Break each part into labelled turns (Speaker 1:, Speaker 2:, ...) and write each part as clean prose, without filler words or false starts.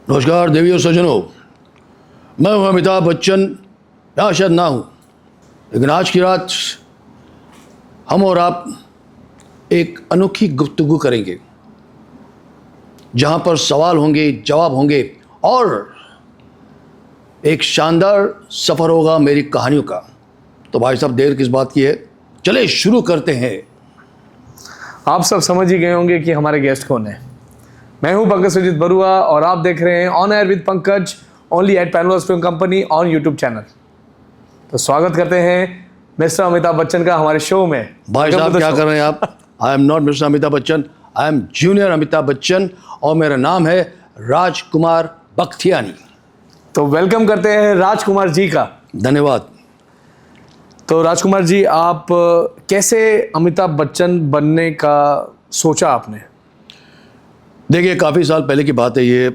Speaker 1: नमस्कार देवी और सज्जनों, मैं हूं अमिताभ बच्चन, या शायद ना हूं, लेकिन आज की रात हम और आप एक अनोखी गुफ्तगू करेंगे जहां पर सवाल होंगे, जवाब होंगे और एक शानदार सफ़र होगा मेरी कहानियों का। तो भाई साहब, देर किस बात की है, चले शुरू करते हैं।
Speaker 2: आप सब समझ ही गए होंगे कि हमारे गेस्ट कौन है। मैं हूं पंकज सुजीत बरुआ और आप देख रहे हैं on air with Pankaj only at Panverse film company on YouTube channel. तो स्वागत करते हैं मिस्टर अमिताभ बच्चन का हमारे शो में।
Speaker 1: भाई साहब, क्या कर रहे हैं आप? I am not mister Amitabh Bachchan, I am junior Amitabh Bachchan और मेरा नाम है राजकुमार बख्तियानी।
Speaker 2: तो वेलकम करते हैं राजकुमार जी का।
Speaker 1: धन्यवाद।
Speaker 2: तो राजकुमार जी, आप कैसे अमिताभ बच्चन बनने का सोचा आपने?
Speaker 1: देखिए, काफ़ी साल पहले की बात है ये।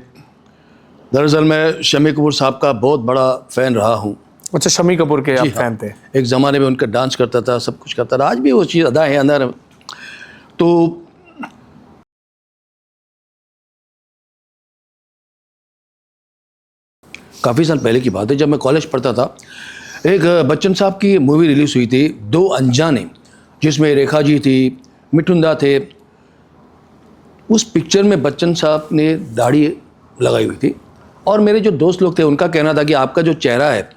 Speaker 1: दरअसल मैं शम्मी कपूर साहब का बहुत बड़ा फ़ैन रहा हूँ।
Speaker 2: अच्छा, शम्मी कपूर के आप
Speaker 1: हाँ।
Speaker 2: फैन थे?
Speaker 1: एक ज़माने में उनका डांस करता था, सब कुछ करता था, आज भी वो चीज़ अदा है अंदर। तो काफ़ी साल पहले की बात है, जब मैं कॉलेज पढ़ता था, एक बच्चन साहब की मूवी रिलीज़ हुई थी, दो अनजाने, जिसमें रेखा जी थी, मिठुन दा थे। उस पिक्चर में बच्चन साहब ने दाढ़ी लगाई हुई थी और मेरे जो दोस्त लोग थे उनका कहना था कि आपका जो चेहरा है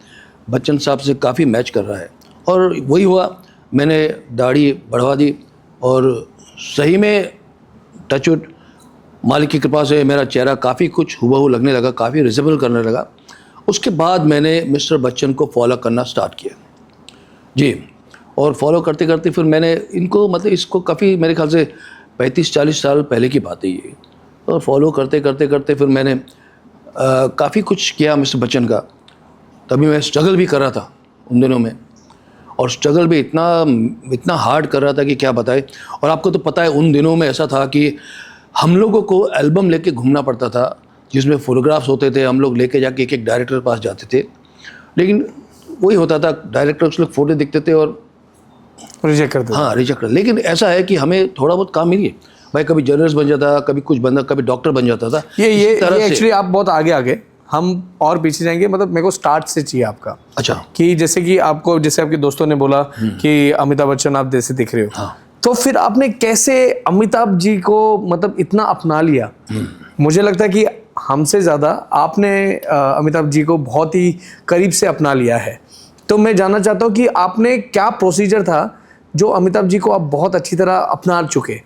Speaker 1: बच्चन साहब से काफ़ी मैच कर रहा है। और वही हुआ, मैंने दाढ़ी बढ़वा दी और सही में टचवुड मालिक की कृपा से मेरा चेहरा काफ़ी कुछ हुबहू लगने लगा, काफ़ी रिजेबल करने लगा। उसके बाद मैंने मिस्टर बच्चन को फॉलो करना स्टार्ट किया जी। और फॉलो करते करते फिर मैंने इनको, मतलब इसको काफ़ी, मेरे ख्याल से 35-40 साल पहले की बात है ये। और फॉलो करते करते करते फिर मैंने काफ़ी कुछ किया मिस्टर बच्चन का। तभी मैं स्ट्रगल भी कर रहा था उन दिनों में, और स्ट्रगल भी इतना हार्ड कर रहा था कि क्या बताए। और आपको तो पता है, उन दिनों में ऐसा था कि हम लोगों को एल्बम लेके घूमना पड़ता था जिसमें फ़ोटोग्राफ्स होते थे। हम लोग लेके जाके एक एक डायरेक्टर के पास जाते थे, लेकिन वही होता था, डायरेक्टर उस लोग फ़ोटो दिखते थे और
Speaker 2: रिजेक्ट करते?
Speaker 1: हाँ, रिजेक्ट कर। लेकिन ऐसा है कि हमें थोड़ा बहुत काम मिल गया भाई, कभी जर्नलिस्ट बन जाता, कभी कुछ बनता, कभी डॉक्टर बन जाता था।
Speaker 2: ये
Speaker 1: तरह
Speaker 2: एक्चुअली आप बहुत आगे हम और पीछे जाएंगे। मतलब मेरे को स्टार्ट से चाहिए आपका।
Speaker 1: अच्छा।
Speaker 2: कि जैसे कि आपको, जैसे आपके दोस्तों ने बोला कि अमिताभ बच्चन आप जैसे दिख रहे हो,
Speaker 1: हाँ।
Speaker 2: तो फिर आपने कैसे अमिताभ जी को मतलब इतना अपना लिया? मुझे लगता है कि हमसे ज़्यादा आपने अमिताभ जी को बहुत ही करीब से अपना लिया है। तो मैं जानना चाहता हूँ कि आपने क्या प्रोसीजर था जो अमिताभ जी को आप बहुत अच्छी तरह अपना चुके।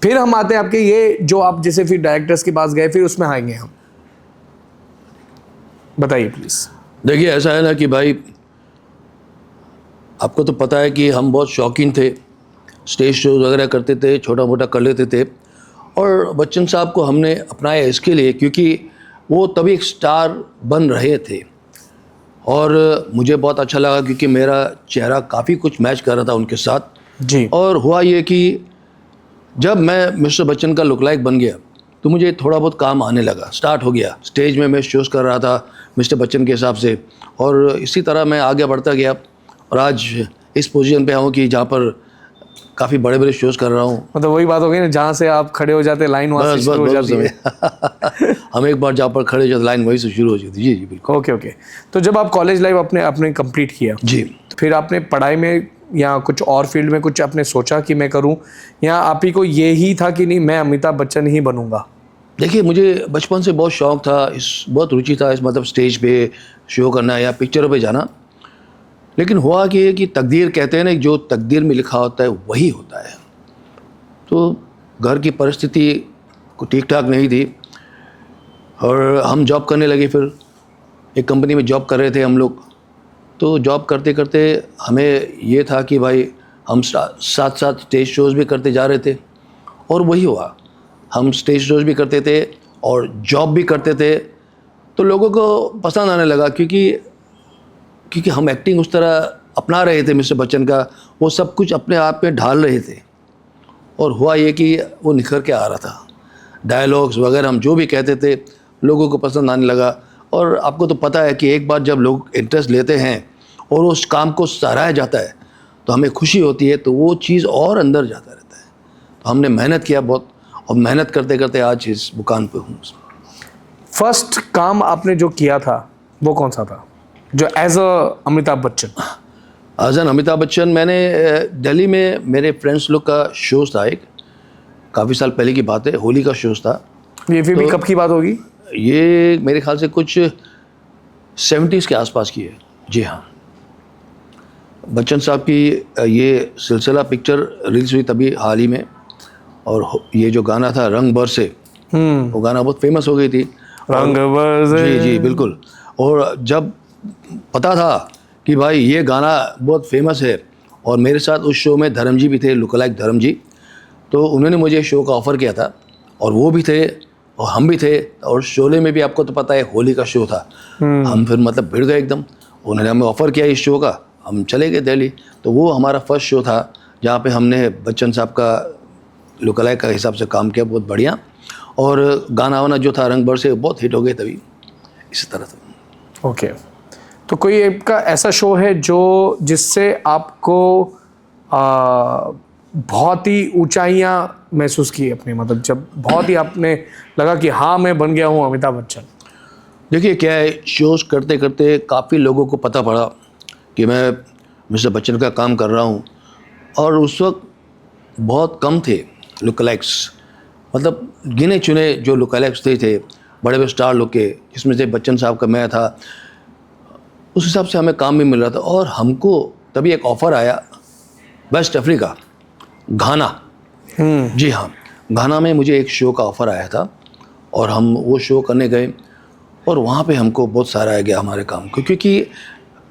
Speaker 2: फिर हम आते हैं आपके ये जो आप जैसे फिर डायरेक्टर्स के पास गए, फिर उसमें आएंगे हम। बताइए प्लीज़।
Speaker 1: देखिए, ऐसा है ना कि भाई, आपको तो पता है कि हम बहुत शौकीन थे, स्टेज शोज वगैरह करते थे, छोटा मोटा कर लेते थे। और बच्चन साहब को हमने अपनाया इसके लिए क्योंकि वो तभी एक स्टार बन रहे थे और मुझे बहुत अच्छा लगा क्योंकि मेरा चेहरा काफ़ी कुछ मैच कर रहा था उनके साथ
Speaker 2: जी।
Speaker 1: और हुआ ये कि जब मैं मिस्टर बच्चन का लुक लाइक बन गया तो मुझे थोड़ा बहुत काम आने लगा, स्टार्ट हो गया। स्टेज में मैं शोज़ कर रहा था मिस्टर बच्चन के हिसाब से, और इसी तरह मैं आगे बढ़ता गया और आज इस पोजीशन पे आऊँ कि जहाँ पर काफ़ी बड़े बड़े शोज़ कर रहा हूँ।
Speaker 2: मतलब वही बात हो गई ना, जहाँ से आप खड़े हो जाते लाइन वहाँ से शुरू हो जाती है।
Speaker 1: हम एक बार जहाँ पर खड़े हो जाते लाइन वहीं से शुरू हो जाती। जी जी बिल्कुल।
Speaker 2: ओके। तो जब आप कॉलेज लाइफ आपने कंप्लीट किया
Speaker 1: जी,
Speaker 2: तो फिर आपने पढ़ाई में या कुछ और फील्ड में कुछ आपने सोचा कि मैं करूं, या आप ही को ये ही था कि नहीं मैं अमिताभ बच्चन ही बनूंगा?
Speaker 1: देखिए, मुझे बचपन से बहुत शौक़ था, बहुत रुचि था इस, मतलब स्टेज पे शो करना या पिक्चरों पे जाना। लेकिन हुआ कि ये कि तकदीर कहते हैं ना, जो तकदीर में लिखा होता है वही होता है। तो घर की परिस्थिति को ठीक ठाक नहीं थी और हम जॉब करने लगे। फिर एक कंपनी में जॉब कर रहे थे हम लोग। तो जॉब करते करते हमें ये था कि भाई हम साथ साथ स्टेज शोज़ भी करते जा रहे थे और वही हुआ, हम स्टेज शोज़ भी करते थे और जॉब भी करते थे। तो लोगों को पसंद आने लगा क्योंकि हम एक्टिंग उस तरह अपना रहे थे मिस्टर बच्चन का, वो सब कुछ अपने आप में ढाल रहे थे। और हुआ ये कि वो निखर के आ रहा था, डायलॉग्स वगैरह हम जो भी कहते थे लोगों को पसंद आने लगा। और आपको तो पता है कि एक बार जब लोग इंटरेस्ट लेते हैं और उस काम को सराहा जाता है तो हमें खुशी होती है, तो वो चीज़ और अंदर जाता रहता है। तो हमने मेहनत किया बहुत, और मेहनत करते करते आज इस मुकाम पे हूँ।
Speaker 2: फर्स्ट काम आपने जो किया था वो कौन सा था, जो as a Amitabh Bachchan?
Speaker 1: As an Amitabh Bachchan मैंने दिल्ली में मेरे फ्रेंड्स लोग का शोज था एक, काफ़ी साल पहले की बात है, होली का शोज था।
Speaker 2: ये फिर भी कब की बात होगी?
Speaker 1: ये मेरे ख्याल से कुछ 70s के आसपास की है। जी हाँ, बच्चन साहब की ये सिलसिला पिक्चर रिलीज हुई तभी हाल ही में, और ये जो गाना था रंग बरसे, वो गाना बहुत फेमस हो गई थी।
Speaker 2: रंग बरसे।
Speaker 1: जी जी बिल्कुल। और जब पता था कि भाई ये गाना बहुत फेमस है, और मेरे साथ उस शो में धर्म जी भी थे, लुक लाइक धर्म जी, तो उन्होंने मुझे शो का ऑफ़र किया था, और वो भी थे और हम भी थे। और शोले में भी आपको तो पता है होली का शो था, हम फिर मतलब भिड़ गए एकदम। उन्होंने हमें ऑफ़र किया इस शो का, हम चले गए दिल्ली। तो वो हमारा फर्स्ट शो था जहाँ पे हमने बच्चन साहब का लुक लाइक का हिसाब से काम किया, बहुत बढ़िया। और गाना वाना जो था रंग बरसे बहुत हिट हो गए तभी, इसी तरह से।
Speaker 2: ओके, तो कोई आपका ऐसा शो है जो जिससे आपको बहुत ही ऊंचाइयां महसूस की अपनी, मतलब जब बहुत ही आपने लगा कि हाँ मैं बन गया हूँ अमिताभ बच्चन?
Speaker 1: देखिए क्या है, शोज़ करते करते काफ़ी लोगों को पता पड़ा कि मैं मिस्टर बच्चन का काम कर रहा हूँ, और उस वक्त बहुत कम थे लुक लाइक्स, मतलब गिने चुने जो लुक लाइक्स थे बड़े बड़े स्टार लोग के, जिसमें से बच्चन साहब का मैं था। उस हिसाब से हमें काम भी मिल रहा था, और हमको तभी एक ऑफ़र आया वेस्ट अफ्रीका, घाना। जी हाँ, घाना में मुझे एक शो का ऑफ़र आया था, और हम वो शो करने गए, और वहाँ पे हमको बहुत सराहा गया हमारे काम को, क्योंकि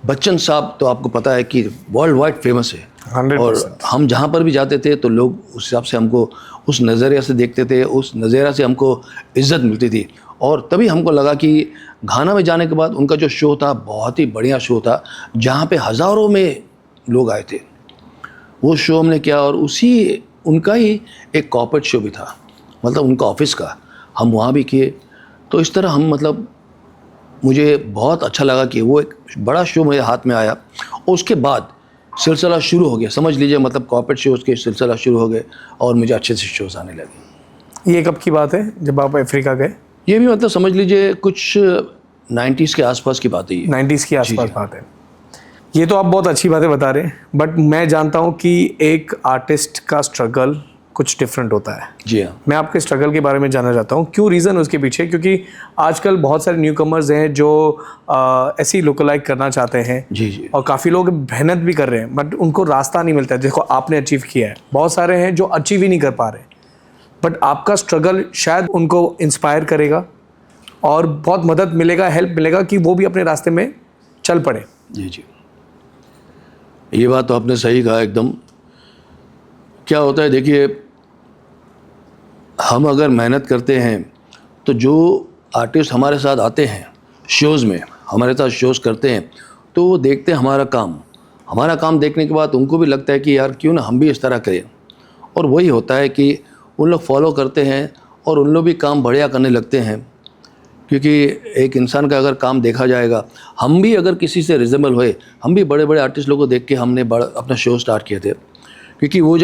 Speaker 1: बच्चन साहब तो आपको पता है कि वर्ल्ड वाइड फेमस है।
Speaker 2: 100%।
Speaker 1: और हम जहाँ पर भी जाते थे तो लोग उस हिसाब से हमको उस नज़रिया से देखते थे, उस नज़रिया से हमको इज़्ज़त मिलती थी। और तभी हमको लगा कि घाना में जाने के बाद उनका जो शो था बहुत ही बढ़िया शो था, जहाँ पे हज़ारों में लोग आए थे। वो शो हमने किया, और उसी उनका ही एक कॉर्पोरेट शो भी था, मतलब उनका ऑफिस का, हम वहाँ भी किए। तो इस तरह हम मतलब मुझे बहुत अच्छा लगा कि वो एक बड़ा शो मेरे हाथ में आया, और उसके बाद सिलसिला शुरू हो गया, समझ लीजिए, मतलब कॉर्पोरेट शोज़ के सिलसिला शुरू हो गए, और मुझे अच्छे से शोज़ आने लगे।
Speaker 2: ये कब की बात है जब आप अफ्रीका गए?
Speaker 1: ये भी मतलब समझ लीजिए कुछ 90s के आसपास की बात है ये।
Speaker 2: 90s की आसपास बात है। ये तो आप बहुत अच्छी बातें बता रहे हैं, बट मैं जानता हूँ कि एक आर्टिस्ट का स्ट्रगल कुछ डिफरेंट होता है।
Speaker 1: जी हाँ।
Speaker 2: मैं आपके स्ट्रगल के बारे में जानना चाहता हूँ, क्यों, रीज़न उसके पीछे, क्योंकि आजकल बहुत सारे न्यू कमर्स हैं जो ऐसी लुक लाइक करना चाहते हैं।
Speaker 1: जी जी।
Speaker 2: और काफ़ी लोग मेहनत भी कर रहे हैं, बट उनको रास्ता नहीं मिलता है। देखो आपने अचीव किया है, बहुत सारे हैं जो अचीव ही नहीं कर पा रहे, बट आपका स्ट्रगल शायद उनको इंस्पायर करेगा, और बहुत मदद मिलेगा, हेल्प मिलेगा कि वो भी अपने रास्ते में चल पड़े।
Speaker 1: जी जी, ये बात तो आपने सही कहा एकदम। क्या होता है देखिए, हम अगर मेहनत करते हैं तो जो आर्टिस्ट हमारे साथ आते हैं शोज़ में, हमारे साथ शोज़ करते हैं, तो वो देखते हैं हमारा काम देखने के बाद उनको भी लगता है कि यार क्यों ना हम भी इस तरह करें। और वही होता है कि उन लोग फॉलो करते हैं, और उन लोग भी काम बढ़िया करने लगते हैं, क्योंकि एक इंसान का अगर काम देखा जाएगा, हम भी अगर किसी से रिजेबल हुए, हम भी बड़े बड़े आर्टिस्ट लोगों को देख के हमने अपना शो स्टार्ट किए थे। क्योंकि वो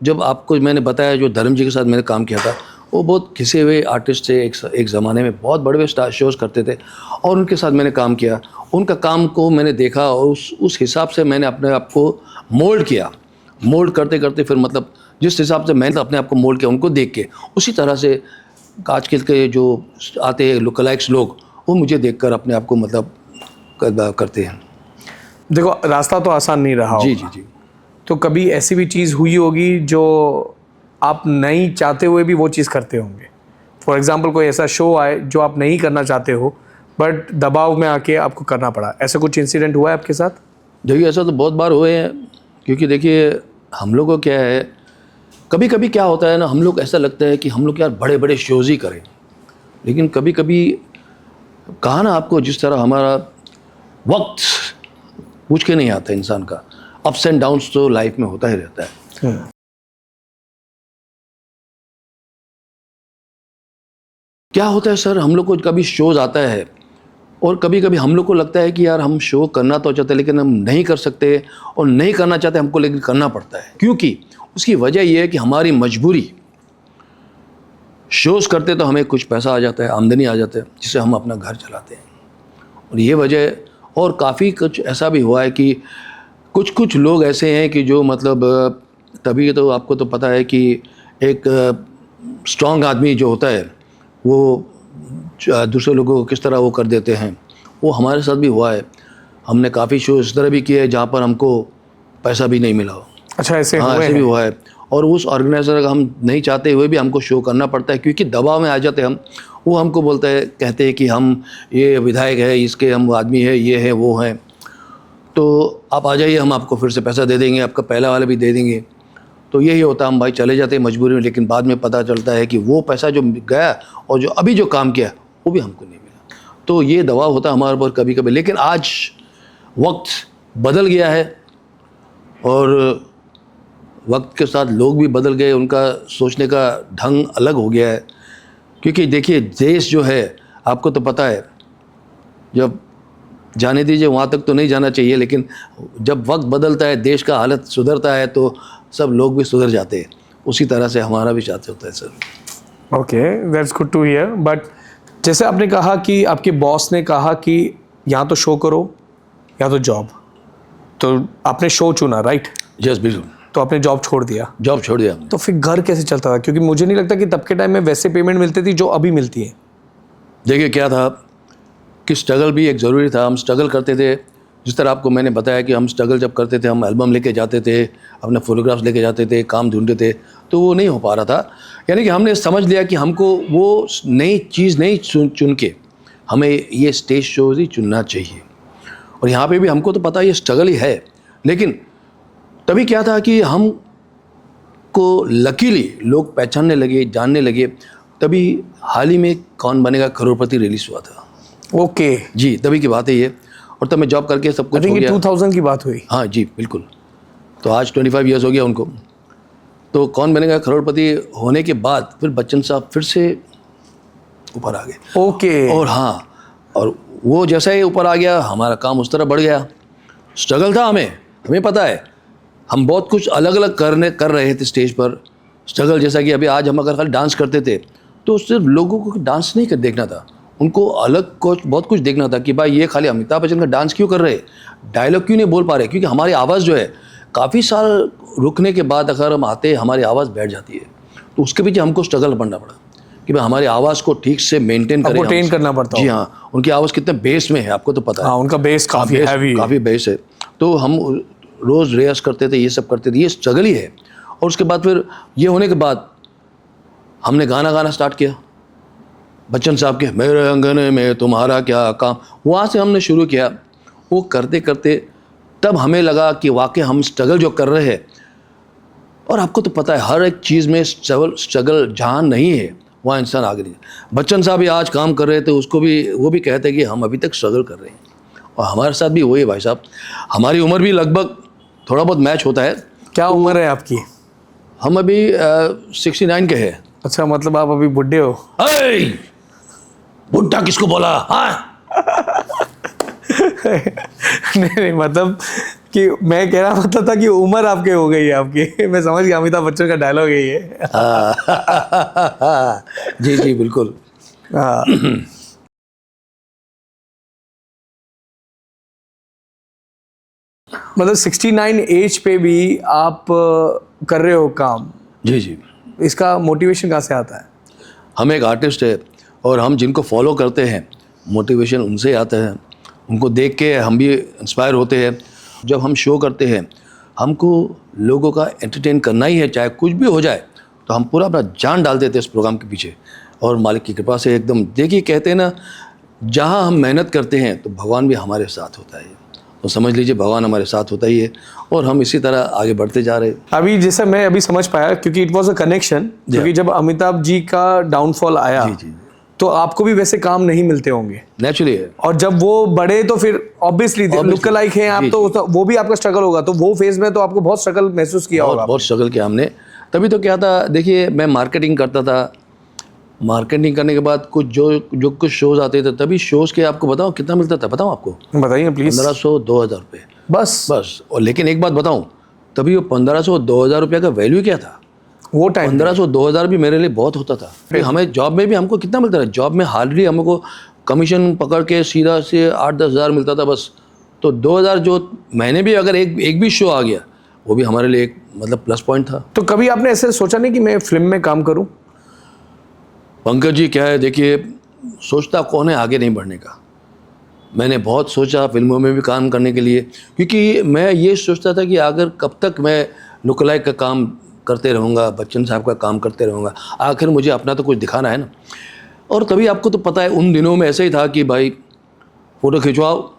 Speaker 1: जब आपको मैंने बताया जो धर्म जी के साथ मैंने काम किया था, वो बहुत घिसे हुए आर्टिस्ट थे, एक ज़माने में बहुत बड़े बड़े शोज़ करते थे, और उनके साथ मैंने काम किया, उनका काम को मैंने देखा, और उस हिसाब से मैंने अपने आप को मोल्ड किया। मोल्ड करते करते फिर मतलब जिस हिसाब से मैंने अपने आप को मोल्ड किया, उनको देख के उसी तरह से आजकल के जो आते हैं लुक लाइक्स लोग, वो मुझे देखकर अपने आप को मतलब करते हैं।
Speaker 2: देखो रास्ता तो आसान नहीं रहा
Speaker 1: जी
Speaker 2: होगा।
Speaker 1: जी जी।
Speaker 2: तो कभी ऐसी भी चीज़ हुई होगी जो आप नहीं चाहते हुए भी वो चीज़ करते होंगे। फॉर एग्जांपल कोई ऐसा शो आए जो आप नहीं करना चाहते हो, बट दबाव में आके आपको करना पड़ा, ऐसा कुछ इंसिडेंट हुआ है आपके साथ?
Speaker 1: देखिए ऐसा तो बहुत बार हुए हैं, क्योंकि देखिए हम लोग को क्या है, कभी कभी क्या होता है ना, हम लोग ऐसा लगता है कि हम लोग यार बड़े बड़े शोज़ ही करें, लेकिन कभी कभी कहा ना आपको, जिस तरह हमारा वक्त पूछ के नहीं आता इंसान का, अप्स एंड डाउन्स तो लाइफ में होता ही रहता है। क्या होता है सर, हम लोग को कभी शोज़ आता है, और कभी कभी हम लोग को लगता है कि यार हम शो करना तो चाहते हैं लेकिन हम नहीं कर सकते, और नहीं करना चाहते हमको लेकिन करना पड़ता है, क्योंकि उसकी वजह यह है कि हमारी मजबूरी शोज़ करते तो हमें कुछ पैसा आ जाता है, आमदनी आ जाता है, जिससे हम अपना घर चलाते हैं। और ये वजह, और काफ़ी कुछ ऐसा भी हुआ है कि कुछ कुछ लोग ऐसे हैं कि जो मतलब तभी तो आपको तो पता है कि एक स्ट्रांग आदमी जो होता है वो दूसरे लोगों को किस तरह वो कर देते हैं। वो हमारे साथ भी हुआ है। हमने काफ़ी शो इस तरह भी किए हैं जहाँ पर हमको पैसा भी नहीं मिला हो।
Speaker 2: अच्छा, ऐसे
Speaker 1: हाँ,
Speaker 2: हुए
Speaker 1: ऐसे भी
Speaker 2: हैं?
Speaker 1: हुआ है। और उस ऑर्गेनाइज़र का हम नहीं चाहते हुए भी हमको शो करना पड़ता है, क्योंकि दबाव में आ जाते हैं हम। वो हमको बोलते हैं, कहते हैं कि हम ये विधायक है, इसके हम आदमी है, ये है वो हैं, तो आप आ जाइए, हम आपको फिर से पैसा दे देंगे, आपका पहला वाला भी दे देंगे। तो यही होता है, हम भाई चले जाते हैं मजबूरी में। लेकिन बाद में पता चलता है कि वो पैसा जो गया और जो अभी जो काम किया वो भी हमको नहीं मिला। तो ये दबाव होता है हमारे ऊपर कभी कभी। लेकिन आज वक्त बदल गया है और वक्त के साथ लोग भी बदल गए, उनका सोचने का ढंग अलग हो गया है। क्योंकि देखिए, देश जो है, आपको तो पता है, जब जाने दीजिए, वहाँ तक तो नहीं जाना चाहिए, लेकिन जब वक्त बदलता है, देश का हालत सुधरता है, तो सब लोग भी सुधर जाते हैं। उसी तरह से हमारा भी चाहते होता है sir.
Speaker 2: Okay, that's good to hear. But जैसे आपने कहा कि आपके बॉस ने कहा कि या तो शो करो या तो जॉब, तो आपने शो चुना, राइट?
Speaker 1: यस, बिल्कुल।
Speaker 2: तो आपने जॉब छोड़ दिया।
Speaker 1: जॉब छोड़ दिया हमने।
Speaker 2: तो फिर घर कैसे चलता था? क्योंकि मुझे नहीं लगता कि तब के टाइम में वैसे पेमेंट मिलती थी जो अभी मिलती है।
Speaker 1: देखिए क्या था कि स्ट्रगल भी एक ज़रूरी था। हम स्ट्रगल करते थे, जिस तरह आपको मैंने बताया कि हम स्ट्रगल जब करते थे, हम एल्बम लेके जाते थे, अपने फोटोग्राफ्स लेके जाते थे, काम ढूंढते थे, तो वो नहीं हो पा रहा था। यानी कि हमने समझ लिया कि हमको वो नई चीज़ नहीं चुन के हमें ये स्टेज शोज़ ही चुनना चाहिए। और यहाँ पे भी हमको तो पता ये स्ट्रगल ही है। लेकिन तभी क्या था कि हम को लकीली लोग पहचानने लगे, जानने लगे। तभी हाल ही में कौन बनेगा करोड़पति रिलीज़ हुआ था।
Speaker 2: ओके,
Speaker 1: जी, तभी की बात है ये। और तब मैं जॉब करके सब
Speaker 2: आई
Speaker 1: कुछ हो
Speaker 2: थिंक
Speaker 1: गया।
Speaker 2: 2000 की बात हुई।
Speaker 1: हाँ जी, बिल्कुल। तो आज 25 ईयर्स हो गया उनको। तो कौन बनेगा करोड़पति होने के बाद फिर बच्चन साहब फिर से ऊपर आ गए।
Speaker 2: ओके।
Speaker 1: और हाँ, और वो जैसा ही ऊपर आ गया, हमारा काम उस तरह बढ़ गया। स्ट्रगल था हमें पता है। हम बहुत कुछ अलग अलग कर रहे थे स्टेज पर। स्ट्रगल जैसा कि अभी आज हम अगर खाली डांस करते थे, तो सिर्फ लोगों को डांस नहीं कर देखना था, उनको अलग कुछ बहुत कुछ देखना था कि भाई ये खाली अमिताभ बच्चन का डांस क्यों कर रहे, डायलॉग क्यों नहीं बोल पा रहे। क्योंकि हमारी आवाज़ जो है, काफ़ी साल रुकने के बाद अगर हम आते, हमारी आवाज़ बैठ जाती है। तो उसके पीछे हमको स्ट्रगल करना पड़ा कि भाई हमारी आवाज़ को ठीक से मेंटेन करें।
Speaker 2: आपको ट्रेन करना पड़ता
Speaker 1: जी हाँ, उनकी आवाज़ कितने बेस में है आपको तो पता है।
Speaker 2: हाँ, उनका बेस काफ़ी हैवी है।
Speaker 1: काफ़ी बेस है। तो हम रोज़ रियाज करते थे, ये सब करते थे, ये स्ट्रगल ही है। और उसके बाद फिर ये होने के बाद हमने गाना स्टार्ट किया बच्चन साहब के, मेरे अंगने में तुम्हारा क्या काम। वहाँ से हमने शुरू किया। वो करते करते तब हमें लगा कि वाकई हम स्ट्रगल जो कर रहे हैं, और आपको तो पता है हर एक चीज़ में स्ट्रगल जहाँ नहीं है वहाँ इंसान आगे नहीं। बच्चन साहब भी आज काम कर रहे थे, उसको भी वो भी कहते हैं कि हम अभी तक स्ट्रगल कर रहे हैं। और हमारे साथ भी वही है भाई साहब। हमारी उम्र भी लगभग थोड़ा बहुत मैच होता है।
Speaker 2: क्या उम्र है आपकी?
Speaker 1: हम अभी 69 के हैं।
Speaker 2: अच्छा, मतलब आप अभी बुढ़े हो।
Speaker 1: बुढ़ा किसको बोला? हाँ
Speaker 2: नहीं, मतलब कि मैं कह रहा मतलब था कि उम्र आपके हो गई है आपकी। मैं समझ गया, अमिताभ बच्चन का डायलॉग है ये।
Speaker 1: जी जी बिल्कुल।
Speaker 2: हाँ। मतलब 69 एज पे भी आप कर रहे हो काम।
Speaker 1: जी जी।
Speaker 2: इसका मोटिवेशन कहाँ से आता है?
Speaker 1: हम एक आर्टिस्ट है और हम जिनको फॉलो करते हैं, मोटिवेशन उनसे आता है। उनको देख के हम भी इंस्पायर होते हैं। जब हम शो करते हैं, हमको लोगों का एंटरटेन करना ही है, चाहे कुछ भी हो जाए। तो हम पूरा अपना जान डाल देते हैं इस प्रोग्राम के पीछे। और मालिक की कृपा से एकदम, देखिए कहते हैं ना, जहाँ हम मेहनत करते हैं तो भगवान भी हमारे साथ होता है। तो समझ लीजिए भगवान हमारे साथ होता ही है, और हम इसी तरह आगे बढ़ते जा रहे हैं।
Speaker 2: अभी जैसा मैं अभी समझ पाया, क्योंकि इट वाज अ कनेक्शन, क्योंकि जब अमिताभ जी का डाउनफॉल आया,
Speaker 1: जी जी,
Speaker 2: तो आपको भी वैसे काम नहीं मिलते होंगे
Speaker 1: नेचुरली है।
Speaker 2: और जब वो बड़े तो फिर ऑब्वियसली लुक लाइक हैं आप, तो वो भी आपका स्ट्रगल होगा। तो वो फेज में तो आपको बहुत स्ट्रगल महसूस किया होगा।
Speaker 1: बहुत स्ट्रगल किया हमने। तभी तो क्या था, देखिए मैं मार्केटिंग करता था। मार्केटिंग करने के बाद कुछ जो कुछ शोज़ आते थे, तभी शोज़ के आपको बताऊं कितना मिलता था, बताऊं आपको?
Speaker 2: बताइए प्लीज।
Speaker 1: 1500-2000 रुपये
Speaker 2: बस।
Speaker 1: बस। और लेकिन एक बात बताऊं, तभी वो 1500-2000 रुपये का वैल्यू क्या था?
Speaker 2: वो टाइम
Speaker 1: 1500-2000 भी मेरे लिए बहुत होता था। फिर हमें जॉब में भी हमको कितना मिलता था, जॉब में हार्डली हमको कमीशन पकड़ के सीधा से 8-10 हज़ार मिलता था बस। तो 2000 जो महीने भी अगर एक भी शो आ गया वो भी हमारे लिए एक मतलब प्लस पॉइंट था।
Speaker 2: तो कभी आपने ऐसे सोचा नहीं कि मैं फिल्म में काम करूं?
Speaker 1: पंकज जी क्या है, देखिए सोचता कौन है आगे नहीं बढ़ने का। मैंने बहुत सोचा फिल्मों में भी काम करने के लिए, क्योंकि मैं ये सोचता था कि अगर कब तक मैं लुकलाइक का काम करते रहूँगा, बच्चन साहब का काम करते रहूँगा, आखिर मुझे अपना तो कुछ दिखाना है ना। और तभी आपको तो पता है उन दिनों में ऐसा ही था कि भाई फ़ोटो खिंचवाओ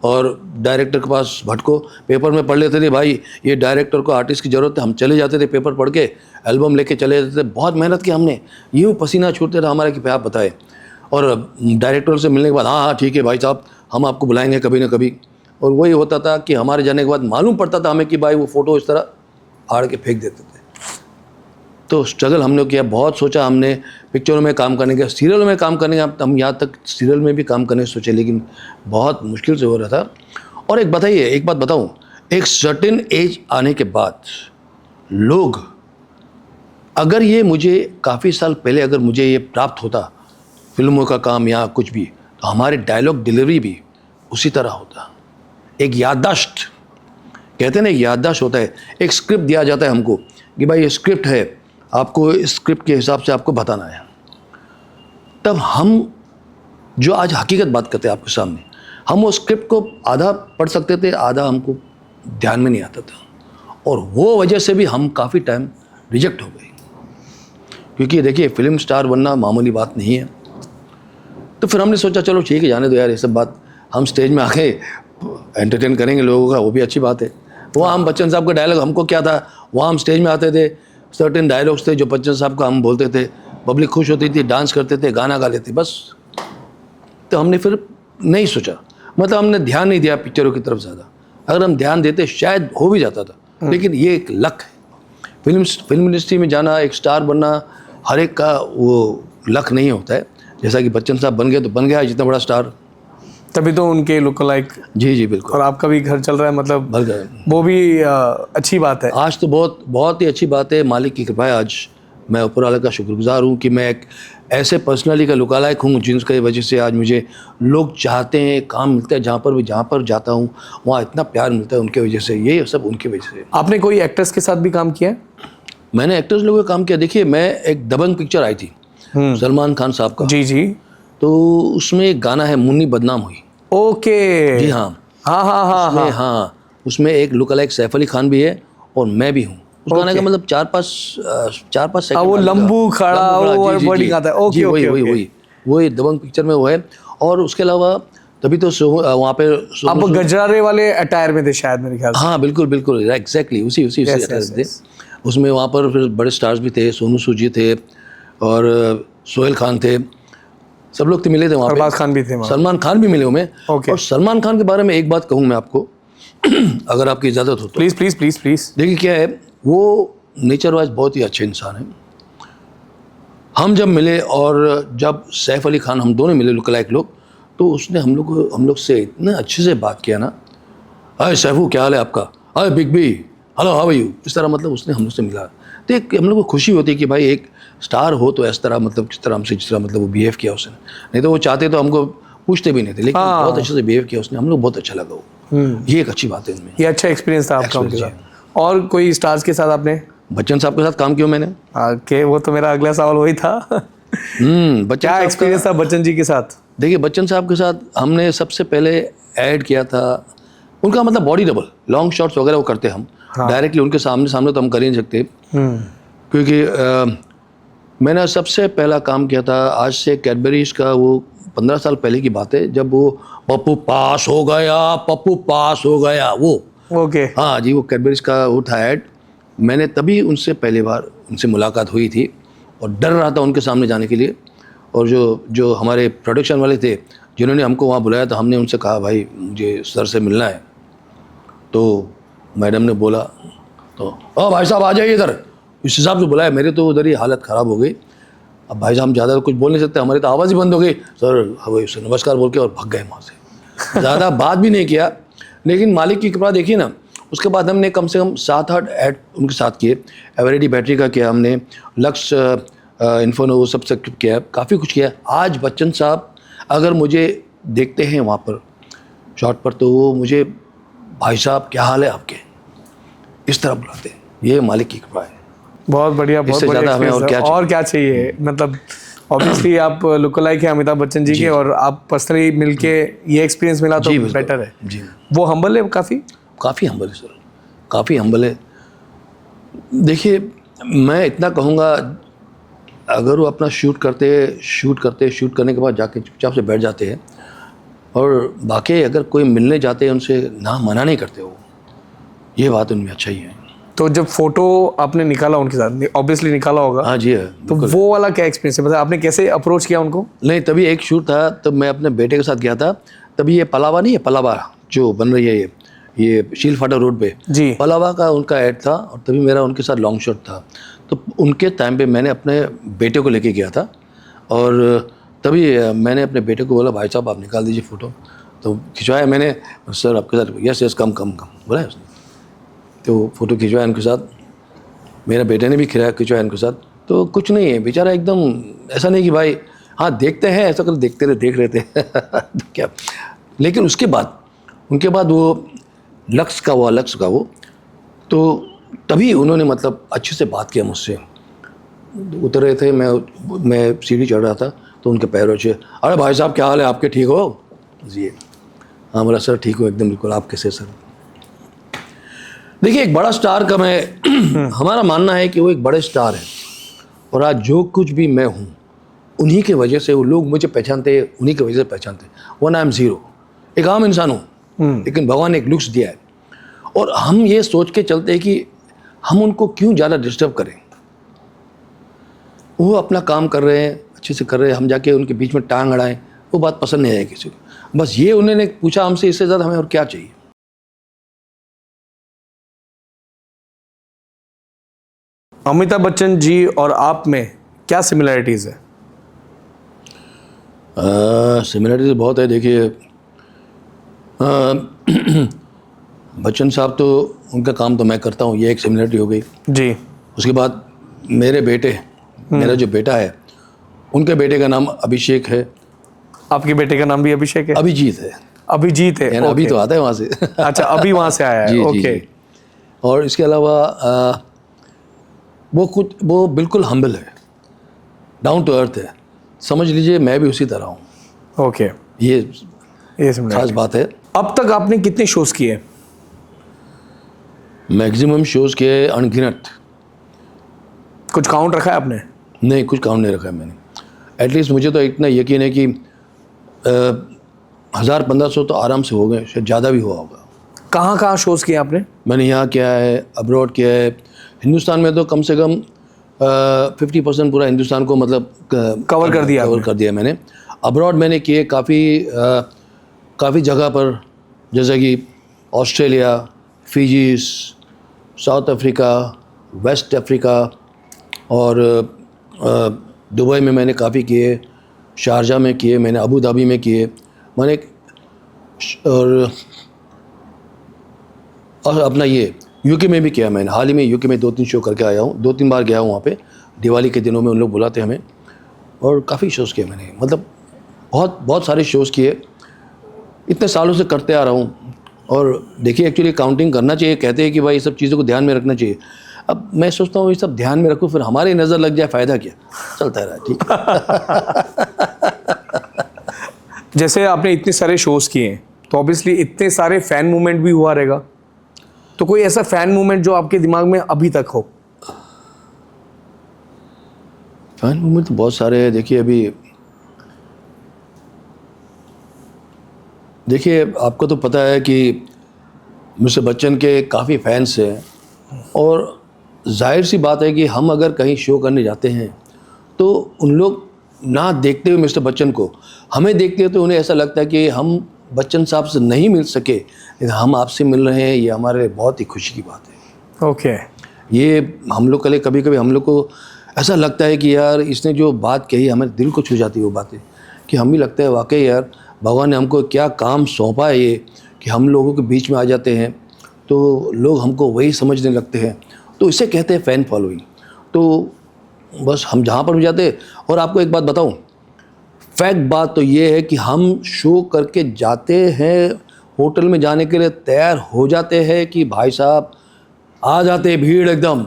Speaker 1: और डायरेक्टर के पास भटको, पेपर में पढ़ लेते थे भाई ये डायरेक्टर को आर्टिस्ट की ज़रूरत है, हम चले जाते थे पेपर पढ़ के, एल्बम लेके चले जाते थे। बहुत मेहनत की हमने, यूँ पसीना छूटते था हमारा कि आप बताए। और डायरेक्टर से मिलने के बाद हाँ ठीक है भाई साहब हम आपको बुलाएंगे कभी ना कभी। और वही होता था कि हमारे जाने के बाद मालूम पड़ता था हमें कि भाई वो फ़ोटो इस तरह फाड़ के फेंक देते थे। तो स्ट्रगल हमने किया, बहुत सोचा हमने, पिक्चरों में काम करने का, सीरियल में काम करने का, हम यहाँ तक सीरियल में भी काम करने सोचे, लेकिन बहुत मुश्किल से हो रहा था। और एक बताइए, एक बात बताऊँ, एक सर्टेन एज आने के बाद लोग, अगर ये मुझे काफ़ी साल पहले अगर मुझे ये प्राप्त होता फिल्मों का काम या कुछ भी, तो हमारे डायलॉग डिलीवरी भी उसी तरह होता। एक याददाश्त, कहते हैं ना, एक याददाश्त होता है, एक स्क्रिप्ट दिया जाता है हमको कि भाई ये स्क्रिप्ट है, आपको इस स्क्रिप्ट के हिसाब से आपको बताना है। तब हम जो आज हकीकत बात करते हैं आपके सामने, हम वो स्क्रिप्ट को आधा पढ़ सकते थे, आधा हमको ध्यान में नहीं आता था। और वो वजह से भी हम काफ़ी टाइम रिजेक्ट हो गए, क्योंकि देखिए फिल्म स्टार बनना मामूली बात नहीं है। तो फिर हमने सोचा चलो ठीक है, जाने दो यार ये सब बात, हम स्टेज में आके एंटरटेन करेंगे लोगों का, वो भी अच्छी बात है। वहाँ हम बच्चन साहब का डायलॉग, हमको क्या था, वहाँ हम स्टेज में आते थे, सर्टेन डायलॉग्स थे जो बच्चन साहब का हम बोलते थे, पब्लिक खुश होती थी, डांस करते थे, गाना गा लेते बस। तो हमने फिर नहीं सोचा, मतलब हमने ध्यान नहीं दिया पिक्चरों की तरफ ज़्यादा। अगर हम ध्यान देते शायद हो भी जाता था, लेकिन ये एक लक है। फिल्म इंडस्ट्री में जाना, एक स्टार बनना, हर एक का वो लक नहीं होता है। जैसा कि बच्चन साहब बन गए तो बन गया जितना बड़ा स्टार,
Speaker 2: तभी तो उनके लुक लाइक।
Speaker 1: जी जी बिल्कुल।
Speaker 2: और आपका भी घर चल रहा है, मतलब
Speaker 1: भर गए।
Speaker 2: वो भी अच्छी बात है।
Speaker 1: आज तो बहुत ही अच्छी बात है, मालिक की कृपा है। आज मैं ऊपर वाले का शुक्रगुजार हूँ कि मैं एक ऐसे पर्सनली का लुकालाइक हूँ जिनकी वजह से आज मुझे लोग चाहते हैं, काम मिलता है, जहाँ पर जाता हूँ वहाँ इतना प्यार मिलता है उनके वजह से, ये सब उनकी वजह से।
Speaker 2: आपने कोई एक्टर्स के साथ भी काम किया है?
Speaker 1: मैंने एक्टर्स लोगों का काम किया। देखिए मैं एक दबंग पिक्चर आई थी सलमान खान साहब का,
Speaker 2: जी जी,
Speaker 1: तो उसमें एक गाना है मुन्नी बदनाम हुई।
Speaker 2: ओके,
Speaker 1: जी हाँ
Speaker 2: हाँ हाँ हाँ
Speaker 1: उसमें, हाँ उसमें एक लुकालाइक सैफ अली खान भी है और मैं भी हूँ। उस गाने का मतलब 4-5 सेकंड,
Speaker 2: वो लंबू खड़ा वो
Speaker 1: जी, जी,
Speaker 2: वर्डिंग
Speaker 1: जी,
Speaker 2: आता है। ओके
Speaker 1: जी,
Speaker 2: ओके
Speaker 1: वही दबंग पिक्चर में वो है। और उसके अलावा तभी तो वहाँ पे
Speaker 2: आप गजरारे वाले अटायर में थे शायद मेरे ख्याल से।
Speaker 1: हाँ बिल्कुल एग्जैक्टली उसी attire थे। उसमें वहाँ पर फिर बड़े स्टार्स भी थे, सोनू सूद जी थे और सोहेल खान थे, सब लोग तो मिले थे वहाँ पे।
Speaker 2: अरबाज खान भी थे वहाँ।
Speaker 1: सलमान खान भी मिले हमें।
Speaker 2: Okay.
Speaker 1: और सलमान खान के बारे में एक बात कहूँ मैं आपको अगर आपकी इजाज़त हो तो।
Speaker 2: Please please please please.
Speaker 1: देखिए क्या है, वो नेचर वाइज बहुत ही अच्छे इंसान हैं। हम जब मिले और जब सैफ अली खान, हम दोनों मिले लुकलाइक लोग, तो उसने हम लोग से इतने अच्छे से बात किया ना, अरे सैफू क्या हाल है आपका, अरे big B hello how are you, इस तरह मतलब उसने हम लोग से मिला। तो एक हम लोग को खुशी होती है कि भाई एक स्टार हो तो इस तरह, मतलब किस तरह हमसे, जिस तरह मतलब वो बिहेव किया उसने। नहीं तो वो चाहते तो हमको पूछते भी नहीं थे, लेकिन बहुत अच्छे से बिहेव किया उसने, हम लोग बहुत अच्छा लगा वो। ये एक अच्छी बात है इनमें।
Speaker 2: ये अच्छा एक्सपीरियंस था आपका उनके साथ। और कोई स्टार्स के साथ आपने?
Speaker 1: बच्चन साहब के साथ काम किया मैंने।
Speaker 2: ओके, वो तो मेरा अगला सवाल वही था। क्या एक्सपीरियंस था बच्चन जी के साथ?
Speaker 1: देखिए बच्चन साहब के साथ हमने सबसे पहले ऐड किया था उनका, मतलब बॉडी डबल, लॉन्ग शॉट्स वगैरह वो करते हम डायरेक्टली उनके सामने तो हम कर ही नहीं सकते, क्योंकि मैंने सबसे पहला काम किया था आज से कैडबरीज का, वो 15 साल पहले की बात है, जब वो पप्पू पास हो गया वो।
Speaker 2: ओके।
Speaker 1: हाँ जी, वो कैडबरीज का वो था ऐड। मैंने तभी उनसे पहली बार उनसे मुलाकात हुई थी और डर रहा था उनके सामने जाने के लिए। और जो हमारे प्रोडक्शन वाले थे जिन्होंने हमको वहाँ बुलाया, तो हमने उनसे कहा भाई मुझे सर से मिलना है। तो मैडम ने बोला तो भाई साहब आ जाइए इधर, इस हिसाब से बुलाया। मेरे तो उधर ही हालत ख़राब हो गई। अब भाई साहब ज़्यादा कुछ बोल नहीं सकते, हमारी तो आवाज़ ही बंद हो गई। सर नमस्कार बोल के और भाग गए वहाँ से। ज़्यादा बात भी नहीं किया, लेकिन मालिक की कृपा देखिए ना, उसके बाद हमने कम से कम 7-8 ऐड उनके साथ किए। एवरेडी बैटरी का किया हमने, लक्स इन्फोनो सब किया, काफ़ी कुछ किया। आज बच्चन साहब अगर मुझे देखते हैं वहाँ पर शॉट पर, तो वो मुझे भाई साहब क्या हाल है आपके, इस तरह बुलाते हैं। ये मालिक की कृपा है।
Speaker 2: बहुत बढ़िया, बहुत
Speaker 1: इससे
Speaker 2: बढ़िया
Speaker 1: ज़्यादा हमें
Speaker 2: और क्या चाहिए। मतलब ऑब्वियसली आप लुक लाइक है अमिताभ बच्चन जी के, और आप पर्सनली मिलके ये एक्सपीरियंस मिला तो बेटर है।
Speaker 1: जी,
Speaker 2: वो हम्बल है काफ़ी
Speaker 1: हम्बल है सर, काफ़ी हम्बल है। देखिए मैं इतना कहूँगा, अगर वो अपना शूट करने के बाद जाके चुपचाप से बैठ जाते हैं, और बाकी अगर कोई मिलने जाते हैं उनसे ना मना नहीं करते वो, ये बात उनमें अच्छा ही है।
Speaker 2: तो जब फोटो आपने निकाला उनके साथ, ऑब्वियसली निकाला होगा,
Speaker 1: हाँ जी है।
Speaker 2: तो वो वाला क्या एक्सपीरियंस है, मतलब आपने कैसे अप्रोच किया उनको?
Speaker 1: नहीं, तभी एक शूट था, तब मैं अपने बेटे के साथ गया था। तभी ये पलावा नहीं है, पलावा जो बन रही है ये शील फाटा रोड पे
Speaker 2: जी,
Speaker 1: पलावा का उनका ऐड था, और तभी मेरा उनके साथ लॉन्ग शॉट था। तो उनके टाइम पे मैंने अपने बेटे को लेके गया था, और तभी मैंने अपने बेटे को बोला भाई साहब आप निकाल दीजिए फ़ोटो। तो खिंचवाया मैंने, सर आपके साथ, यस कम बोला है उसने। तो फ़ोटो खिंचवाया उनके साथ, मेरे बेटे ने भी खिंचवाया उनके साथ। तो कुछ नहीं है, बेचारा एकदम ऐसा नहीं कि भाई हाँ देखते हैं, ऐसा कर देख रहे थे तो क्या। लेकिन उनके बाद वो लक्स का वो, तो तभी उन्होंने मतलब अच्छे से बात किया मुझसे। उतर रहे थे, मैं सीढ़ी चढ़ रहा था, तो उनके पैरों से, अरे भाई साहब क्या हाल है आपके, ठीक हो जी? हाँ बोला सर ठीक हो एकदम बिल्कुल, आप कैसे सर? देखिए एक बड़ा स्टार का मैं हमारा मानना है कि वो एक बड़े स्टार है, और आज जो कुछ भी मैं हूँ उन्हीं के वजह से वो लोग मुझे पहचानते हैं, उन्हीं की वजह से पहचानते हैं। वन आई एम ज़ीरो, एक आम इंसान हूँ, लेकिन भगवान ने एक लुक्स दिया है, और हम ये सोच के चलते हैं कि हम उनको क्यों ज़्यादा डिस्टर्ब करें। वो अपना काम कर रहे हैं, अच्छे से कर रहे हैं, हम जाके उनके बीच में टांग अड़ाएं, वो बात पसंद नहीं आई किसी को। बस ये उन्होंने पूछा हमसे, इससे ज़्यादा हमें और क्या चाहिए।
Speaker 2: अमिताभ बच्चन जी और आप में क्या सिमिलरिटीज़ है?
Speaker 1: सिमिलरिटीज बहुत है। देखिए बच्चन साहब तो उनका काम तो मैं करता हूँ, ये एक सिमिलरिटी हो गई
Speaker 2: जी।
Speaker 1: उसके बाद मेरे बेटे, मेरा जो बेटा है, उनके बेटे का नाम अभिषेक है।
Speaker 2: आपके बेटे का नाम भी अभिषेक है?
Speaker 1: अभिजीत है।
Speaker 2: अभिजीत है,
Speaker 1: अभी तो आता है वहाँ से
Speaker 2: अच्छा, अभी वहाँ से आया है।
Speaker 1: जी,
Speaker 2: ओके।
Speaker 1: जी। और इसके अलावा वो बिल्कुल हम्बल है, डाउन टू अर्थ है। समझ लीजिए मैं भी उसी तरह हूँ।
Speaker 2: ओके,
Speaker 1: ये
Speaker 2: similarity।
Speaker 1: खास बात है।
Speaker 2: अब तक आपने कितने शोज़ किए?
Speaker 1: मैक्सिमम शोज़ के अनगिनत।
Speaker 2: कुछ काउंट रखा है आपने?
Speaker 1: नहीं, कुछ काउंट नहीं रखा है मैंने। एटलीस्ट मुझे तो इतना यकीन है कि 1000-1500 तो आराम से हो गए, शायद ज़्यादा भी हुआ होगा।
Speaker 2: कहाँ कहाँ शोज़ किए आपने?
Speaker 1: मैंने यहाँ किया है, अब्रॉड किया है। हिंदुस्तान में तो कम से कम 50% पूरा हिंदुस्तान को मतलब
Speaker 2: कवर कर दिया
Speaker 1: कवर कर दिया मैंने। अब्रॉड मैंने किए काफ़ी जगह पर, जैसे कि Australia, Fiji, South Africa, West Africa, और दुबई में मैंने काफ़ी किए, शारजा में किए मैंने, अबू धाबी में किए मैंने, और अपना ये यूके में भी किया मैंने। हाल ही में यूके में 2-3 शो करके आया हूँ, 2-3 बार गया हूँ वहाँ पे। दिवाली के दिनों में उन लोग बुलाते हमें, और काफ़ी शोज़ किए मैंने, मतलब बहुत सारे शोज़ किए, इतने सालों से करते आ रहा हूँ। और देखिए एक्चुअली काउंटिंग करना चाहिए, कहते हैं कि भाई ये सब चीज़ों को ध्यान में रखना चाहिए। अब मैं सोचता हूँ ये सब ध्यान में रखूँ, फिर हमारी नज़र लग जाए, फ़ायदा क्या, चलता रहा ठीक है।
Speaker 2: जैसे आपने इतने सारे शोज़ किए हैं, तो ऑब्वियसली इतने सारे फ़ैन मूवमेंट भी हुआ रहेगा, तो कोई ऐसा फ़ैन मूवमेंट जो आपके दिमाग में अभी तक हो?
Speaker 1: फ़ैन मूवमेंट तो बहुत सारे हैं। देखिए आपको तो पता है कि मिस्टर बच्चन के काफ़ी फैंस हैं, और जाहिर सी बात है कि हम अगर कहीं शो करने जाते हैं तो उन लोग ना देखते हुए मिस्टर बच्चन को, हमें देखते हैं तो उन्हें ऐसा लगता है कि हम बच्चन साहब से नहीं मिल सके, लेकिन हम आपसे मिल रहे हैं, ये हमारे बहुत ही खुशी की बात है।
Speaker 2: ओके।
Speaker 1: ये हम लोग के लिए कभी हम लोग को ऐसा लगता है कि यार इसने जो बात कही हमारे दिल को छू जाती है वो बातें, कि हम भी लगता है वाकई यार भगवान ने हमको क्या काम सौंपा है ये, कि हम लोगों के बीच में आ जाते हैं, तो लोग हमको वही समझने लगते हैं, तो इसे कहते हैं फ़ैन फॉलोइंग। तो बस हम जहाँ पर भी जाते, और आपको एक बात बताऊँ, फैक्ट बात तो ये है कि हम शो करके जाते हैं, होटल में जाने के लिए तैयार हो जाते हैं कि भाई साहब आ जाते भीड़ एकदम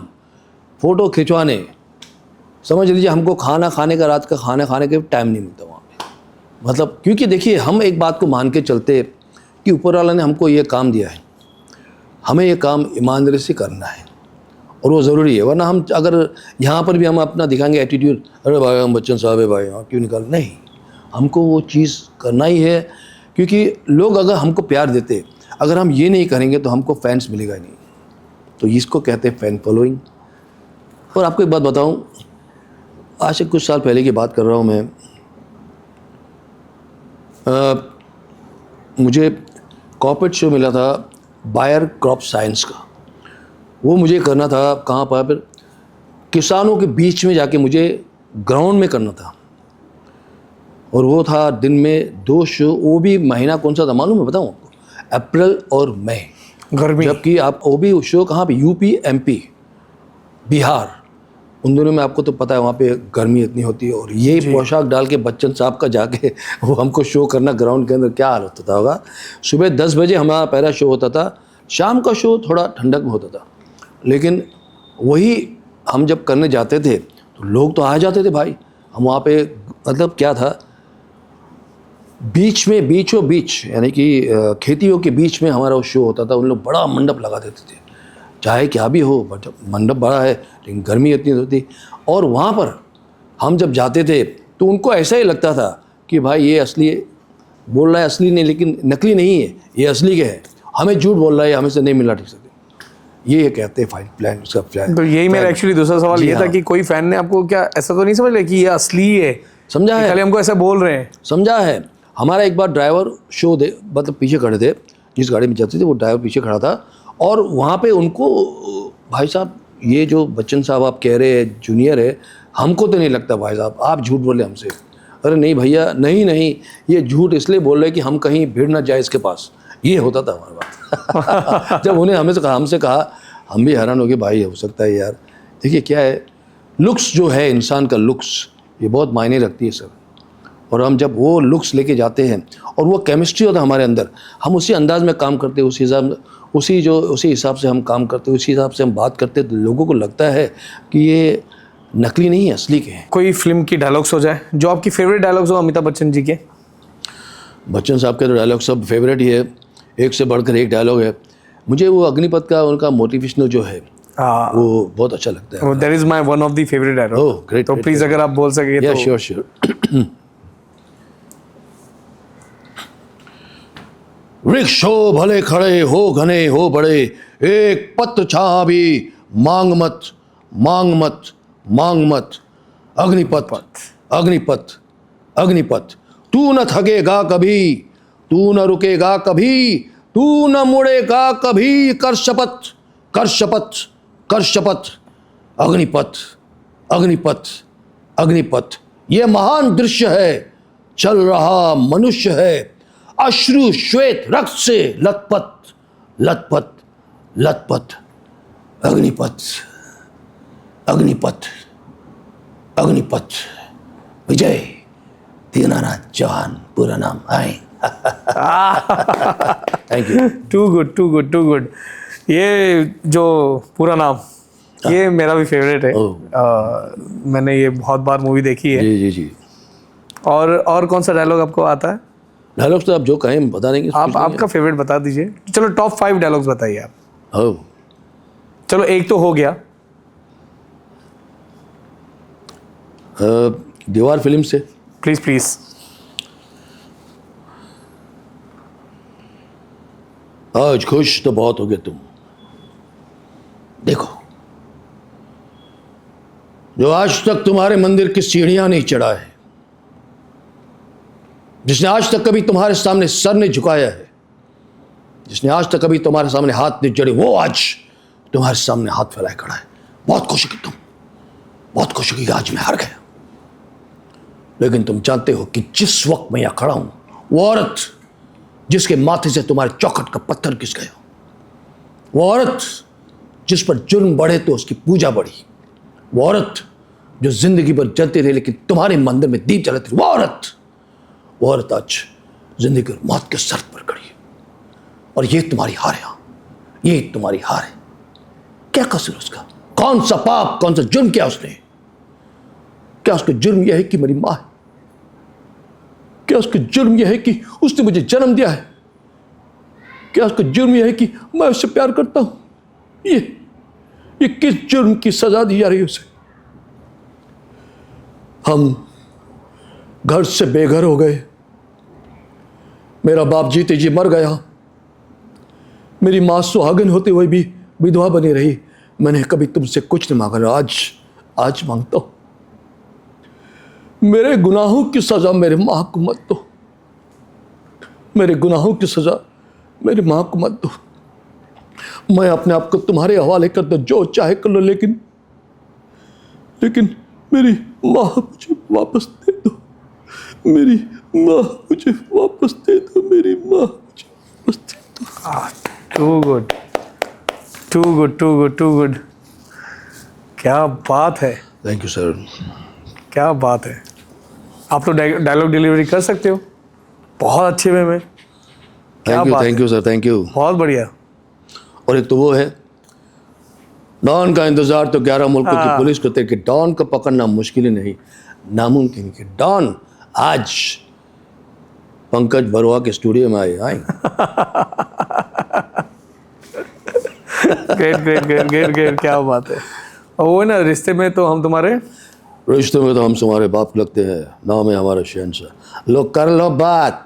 Speaker 1: फ़ोटो खिंचवाने, समझ लीजिए हमको खाना खाने का, रात का खाना खाने का टाइम नहीं मिलता वहाँ पे। मतलब क्योंकि देखिए हम एक बात को मान के चलते कि ऊपर वाला ने हमको ये काम दिया है, हमें ये काम ईमानदारी से करना है और वो ज़रूरी है। वरना हम अगर यहाँ पर भी हम अपना दिखाएंगे एटीट्यूड, अरे भाई हम बच्चन साहब है भाई, हाँ क्यों निकाल, नहीं, हमको वो चीज़ करना ही है। क्योंकि लोग अगर हमको प्यार देते, अगर हम ये नहीं करेंगे तो हमको फैंस मिलेगा ही नहीं। तो इसको कहते हैं फ़ैन फॉलोइंग। और आपको एक बात बताऊं, आज से कुछ साल पहले की बात कर रहा हूं मैं, मुझे कॉर्पोरेट शो मिला था बायर क्रॉप साइंस का। वो मुझे करना था कहाँ पर, किसानों के बीच में जाके मुझे ग्राउंड में करना था। और वो था दिन में 2 शो, वो भी महीना कौन सा था मालूम है, बताऊँ आपको, अप्रैल और मई,
Speaker 2: गर्मी।
Speaker 1: जबकि आप वो भी शो कहाँ पे, यूपी, एमपी, बिहार, उन दोनों में आपको तो पता है वहाँ पे गर्मी इतनी होती है। और ये पोशाक डाल के बच्चन साहब का जाके वो हमको शो करना ग्राउंड के अंदर, क्या हाल होता होगा। सुबह 10 बजे हमारा पहला शो होता था, शाम का शो थोड़ा ठंडक में होता था, लेकिन वही हम जब करने जाते थे तो लोग तो आ जाते थे भाई। हम वहाँ पे मतलब क्या था, बीच में बीचों बीच, यानी कि खेतियों के बीच में हमारा वो शो होता था। उन लोग बड़ा मंडप लगा देते थे, चाहे क्या भी हो, बट मंडप बड़ा है लेकिन गर्मी इतनी होती। और वहाँ पर हम जब जाते थे तो उनको ऐसा ही लगता था कि भाई ये असली बोल रहा है, असली नहीं, लेकिन नकली नहीं है, ये असली के है, हमें झूठ बोल रहा है, हमें से नहीं मिला ठीक से। ये कहते हैं फाइन प्लान, उसका प्लान।
Speaker 2: तो यही मेरा एक्चुअली दूसरा सवाल ये था कि कोई फैन ने आपको क्या ऐसा तो नहीं समझ लिया कि ये असली है,
Speaker 1: समझा है,
Speaker 2: खाली हमको ऐसा बोल रहे हैं?
Speaker 1: समझा है। हमारा एक बार ड्राइवर शो दे मतलब पीछे खड़े थे, जिस गाड़ी में जाते थे वो ड्राइवर पीछे खड़ा था, और वहाँ पे उनको, भाई साहब ये जो बच्चन साहब आप कह रहे हैं जूनियर है, हमको तो नहीं लगता भाई साहब, आप झूठ बोले हमसे। अरे नहीं भैया, नहीं, ये झूठ इसलिए बोल रहे कि हम कहीं भीड़ ना जाए इसके पास, ये होता था हमारे बात। जब उन्हें हमसे कहा, हम भी हैरान हो गए, भाई हो सकता है यार। देखिए क्या है, लुक्स जो है इंसान का, लुक्स ये बहुत मायने रखती है सर। और हम जब वो लुक्स लेके जाते हैं और वो केमिस्ट्री होता है हमारे अंदर, हम उसी अंदाज में काम करते हैं, उसी हिसाब से हम काम करते हैं, उसी हिसाब से हम बात करते हैं, तो लोगों को लगता है कि ये नकली नहीं है, असली के हैं।
Speaker 2: कोई फिल्म की डायलॉग्स हो जाए जो आपकी फेवरेट डायलॉग्स हो अमिताभ बच्चन जी के?
Speaker 1: बच्चन साहब के तो डायलॉग सब फेवरेट ही है, एक से बढ़कर एक डायलॉग है। मुझे वो अग्निपथ का उनका मोटिवेशनल जो है वो बहुत अच्छा लगता है।
Speaker 2: That is my one of the favourite dialogue.
Speaker 1: Oh great.
Speaker 2: तो प्लीज अगर आप बोल सके तो।
Speaker 1: श्योर। वृक्ष हो भले खड़े हो, घने हो बड़े, एक पत्र छाया भी मांग मत, मांग मत, मांग मत। अग्निपथ, अग्निपथ, अग्निपथ, तू न थकेगा कभी, तू न रुकेगा कभी, तू न मुड़ेगा कभी, कर शपथ, कर शपथ, कर शपथ। अग्निपथ, अग्निपथ, अग्निपथ, ये महान दृश्य है, चल रहा मनुष्य है, अश्रु श्वेत रक्त से लथपथ, लथपथ, लथपथ। अग्निपथ, अग्निपथ, अग्निपथ। विजय दीनानाथ चौहान पूरा नाम है। Thank you.
Speaker 2: Too good, too good, too good. ये जो पूरा नाम, ये मेरा भी फेवरेट है। मैंने ये बहुत बार मूवी देखी है।
Speaker 1: जी जी जी।
Speaker 2: और कौन सा डायलॉग आपको आता है?
Speaker 1: डायलॉग्स तो आप जो कहें बता देंगे।
Speaker 2: आप आपका फेवरेट बता दीजिए। चलो टॉप 5 डायलॉग्स बताइए आप।
Speaker 1: ओह,
Speaker 2: चलो एक तो हो गया।
Speaker 1: दीवार फिल्म से।
Speaker 2: Please please.
Speaker 1: आज खुश तो बहुत हो गए तुम, देखो जो आज तक तुम्हारे मंदिर की सीढ़ियां नहीं चढ़ा है, जिसने आज तक कभी तुम्हारे सामने सर नहीं झुकाया है, जिसने आज तक कभी तुम्हारे सामने हाथ नहीं जड़े, वो आज तुम्हारे सामने हाथ फैलाए खड़ा है। बहुत खुशी की तुम, बहुत खुशी की आज मैं हार गया। लेकिन तुम जानते हो कि जिस वक्त मैं यहां खड़ा हूं, वो औरत जिसके माथे से तुम्हारे चौखट का पत्थर घिस गया, वो औरत जिस पर जुर्म बढ़े तो उसकी पूजा बढ़ी, वो औरत जो जिंदगी भर जलती रही लेकिन तुम्हारे मंदिर में दीप जलाती रही, वो औरत आज जिंदगी और मौत के सर पर खड़ी है। और ये तुम्हारी हार है, ये तुम्हारी हार है। क्या कसूर उसका? कौन सा पाप, कौन सा जुर्म किया उसने? क्या उसका जुर्म यह है कि मेरी मां है? क्या उसका जुर्म यह है कि उसने मुझे जन्म दिया है? क्या उसका जुर्म यह है कि मैं उससे प्यार करता हूं? ये किस जुर्म की सजा दी जा रही है उसे? हम घर से बेघर हो गए, मेरा बाप जीते जी मर गया, मेरी मां सुहागन होते हुए भी विधवा बनी रही। मैंने कभी तुमसे कुछ नहीं मांगा, आज मांगता हूं, मेरे गुनाहों की सजा मेरे मां को मत दो, मेरे गुनाहों की सजा मेरी मां को मत दो। मैं अपने आप को तुम्हारे हवाले कर दो, जो चाहे कर लो, लेकिन मेरी मां मुझे वापस दे दो, मेरी मां मुझे वापस दे दो, मेरी मां मुझे वापस दे दो।
Speaker 2: Too good, too good, too good, too good. क्या बात है,
Speaker 1: थैंक यू सर।
Speaker 2: क्या बात है। आप तो डायलॉग डिलीवरी कर सकते हो बहुत अच्छे वे में। क्या बात है।
Speaker 1: Thank you sir, thank you.
Speaker 2: बहुत बढ़िया।
Speaker 1: और एक तो वो है, डॉन का इंतजार तो 11 मुल्कों की पुलिस करते कि डॉन को पकड़ना मुश्किल ही नहीं, नामुमकिन कि डॉन आज पंकज बरुआ के स्टूडियो में आए।
Speaker 2: ग्रेट, क्या बात है। और वो ना, रिश्ते में तो हम तुम्हारे बाप लगते हैं, नाम है हमारा शहंशाह। लो कर लो बात।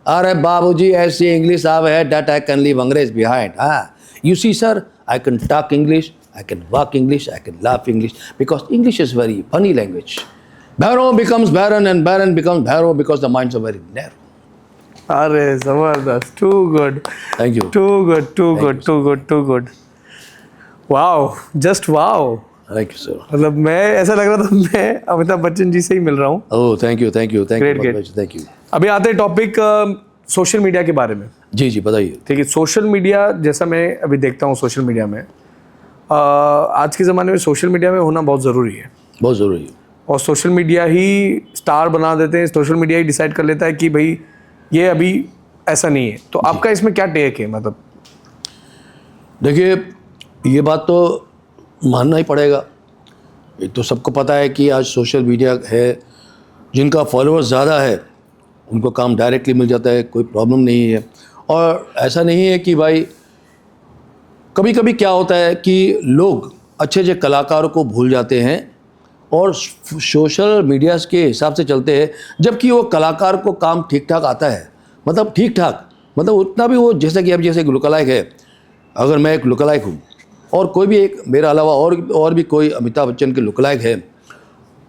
Speaker 2: अरे बाबूजी, ऐसी इंग्लिश आवे है that I can leave अंग्रेज behind. You see sir, I can talk English, I can walk English, I can laugh English, because English is very funny language. Barrow becomes Baron and Baron becomes Barrow because the minds are very narrow. अरे जबरदस्त, too good,
Speaker 1: Thank you.
Speaker 2: Too good, too good, too good, too good. Wow, just wow.
Speaker 1: Thank you sir.
Speaker 2: मतलब मैं, ऐसा लग रहा था मैं अमिताभ बच्चन जी से ही मिल रहा हूँ।
Speaker 1: Oh, thank you
Speaker 2: Great,
Speaker 1: you,
Speaker 2: great.
Speaker 1: thank you.
Speaker 2: अभी आते हैं टॉपिक सोशल मीडिया के बारे में।
Speaker 1: जी बताइए।
Speaker 2: ठीक है, सोशल मीडिया जैसा मैं अभी देखता हूँ, सोशल मीडिया में आज के ज़माने में सोशल मीडिया में होना बहुत ज़रूरी है।
Speaker 1: बहुत ज़रूरी है।
Speaker 2: और सोशल मीडिया ही स्टार बना देते हैं, सोशल मीडिया ही डिसाइड कर लेता है कि भाई ये अभी ऐसा नहीं है। तो आपका इसमें क्या टेक है? मतलब
Speaker 1: देखिए, ये बात तो मानना ही पड़ेगा। एक तो सबको पता है कि आज सोशल मीडिया है, जिनका फॉलोअर्स ज़्यादा है उनको काम डायरेक्टली मिल जाता है, कोई प्रॉब्लम नहीं है। और ऐसा नहीं है कि भाई, कभी कभी क्या होता है कि लोग अच्छे अच्छे कलाकारों को भूल जाते हैं और सोशल मीडिया के हिसाब से चलते हैं, जबकि वो कलाकार को काम ठीक ठाक आता है। मतलब ठीक ठाक, मतलब उतना भी वो, जैसे कि अब जैसे लुकलाइक है, अगर मैं एक लुकलाइक हूँ और कोई भी एक मेरा अलावा और भी कोई अमिताभ बच्चन के लुकलाइक है,